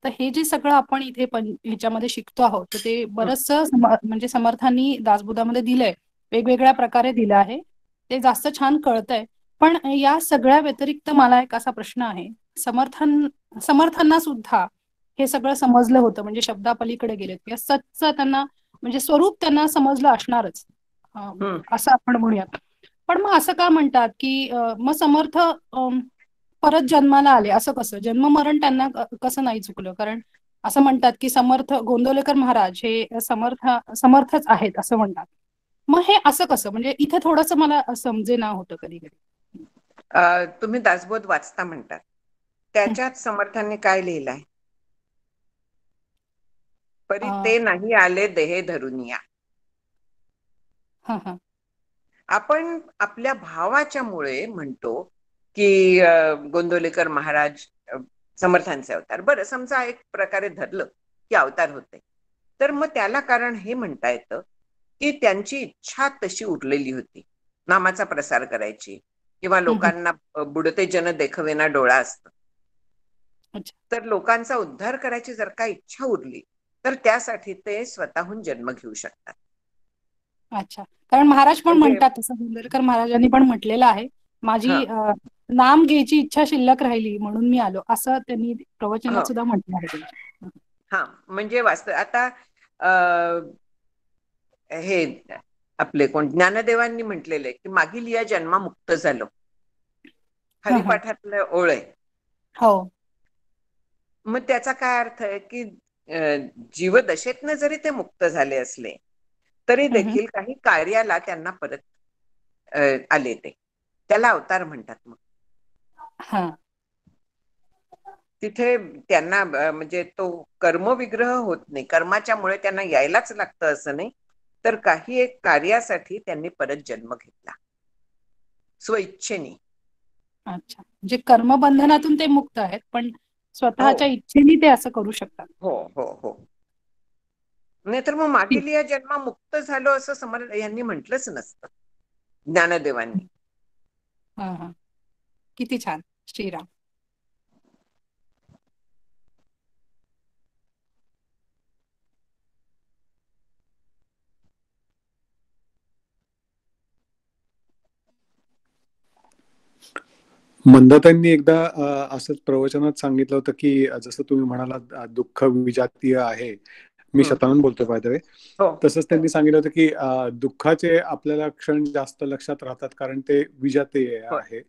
तर हे जे सगळं आपण इथे ह्याच्यामध्ये शिकतो आहोत तर ते बरंचसं म्हणजे समर्थांनी दासबोधामध्ये दिलंय, वेगवेगळ्या प्रकारे दिलं आहे, ते जास्त छान कळतंय. पण या सगळ्या व्यतिरिक्त मला एक असा प्रश्न आहे, समर्थांना सुद्धा हे सगळं समजलं होतं, म्हणजे शब्दापलीकडे गेलेत किंवा सच्च त्यांना म्हणजे स्वरूप त्यांना समजलं असणारच असं आपण म्हणूयात. पण मग असं का म्हणतात की मग समर्थ परत जन्माला आले, असं कसं? जन्म मरण त्यांना कसं नाही चुकलं? कारण असं म्हणतात की समर्थ गोंदवलेकर महाराज हे समर्थच आहेत असं म्हणतात. मग हे असं कसं? म्हणजे इथे थोडंसं मला समजेना होतं कधी कधी. तुम्ही दासबोध वाचता म्हणतात, त्याच्यात समर्थांनी काय लिहिलंय? परी ते नाही आले देहे धरुनिया. आपण आपल्या भावाच्या मुळे म्हणतो की गोंदवलेकर महाराज समर्थांचे अवतार. बरं, समजा एक प्रकारे धरलं की अवतार होते, तर मग त्याला कारण हे म्हणता येतं की त्यांची इच्छा तशी उरलेली होती, नामाचा प्रसार करायची, किंवा लोकांना बुडते जन देखवेना डोळा असतं, तर लोकांचा उद्धार करायची जर का इच्छा उरली तर त्यासाठी ते स्वतःहून जन्म घेऊ शकतात. अच्छा, कारण महाराज पण म्हणतात तसं, गोंदवलेकर महाराजांनी पण म्हटलेलं आहे, माझी नाम घ्यायची इच्छा शिल्लक राहिली म्हणून मी आलो, असं त्यांनी प्रवचनात हो. सुद्धा म्हटलं आहे त्यांच्या. हा, म्हणजे वास्तव आता हे आपले कोण ज्ञानदेवांनी म्हटलेलं आहे की मागील या जन्मामुक्त झालो, हरिपाठातलं ओळ आहे. हो. मग त्याचा काय अर्थ आहे की जीवदशेतनं जरी ते मुक्त झाले असले तरी देखील काही कार्याला त्यांना परत आले, ते त्याला अवतार म्हणतात. मग तिथे त्यांना म्हणजे तो कर्मविग्रह होत नाही, कर्माच्यामुळे त्यांना यायलाच लागतं असं नाही, तर काही एक कार्यासाठी त्यांनी परत जन्म घेतला स्वइच्छेने. अच्छा, म्हणजे कर्मबंधनातून ते मुक्त आहेत, पण हो स्वतःच्या इच्छेने ते असं करू शकतात. हो हो हो. नाहीतर मग मागील या जन्मा मुक्त झालो असं समर्थ यांनी म्हटलंच नसतं ज्ञानदेवांनी. किती छान. श्रीराम. मंदाताईंनी एकदा असंच प्रवचनात सांगितलं होतं की जसं तुम्ही म्हणालात दुःख विजातीय आहे, मी शतानंद बोलतोय बाय द वे, तसंच त्यांनी सांगितलं होतं की दुःखाचे आपल्याला क्षण जास्त लक्षात राहतात कारण ते विजातीय आहे,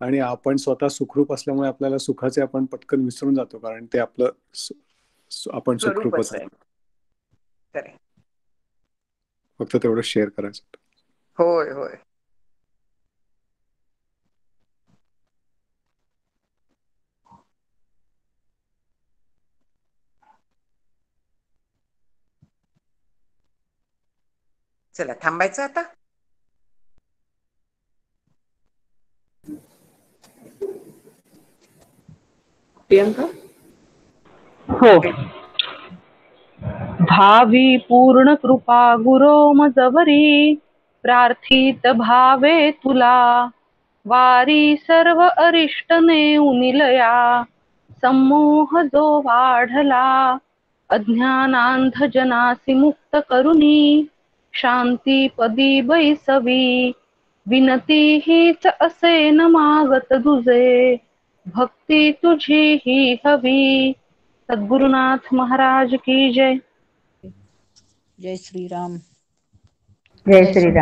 आणि आपण स्वतः सुखरूप असल्यामुळे आपल्याला सुखाचे आपण पटकन विसरून जातो कारण ते आपलं आपण सुखरूपच आहे. फक्त तेवढं शेअर करायचं. होय होय. चला थांबायचं आता. प्रियंका. हो. भावी पूर्ण कृपा गुरो मजवरी, प्रार्थित भावे तुला, वारी सर्व अरिष्ट नेऊनिलया, सम्मोह जो वाढला, अज्ञानांध जनासी मुक्त करुनी, शांती पदी बैसवी, विनती हीच असे न मागत दुजे, भक्ती तुझी ही हवी. सद्गुरुनाथ महाराज की जय. जय श्रीराम. जय श्रीराम.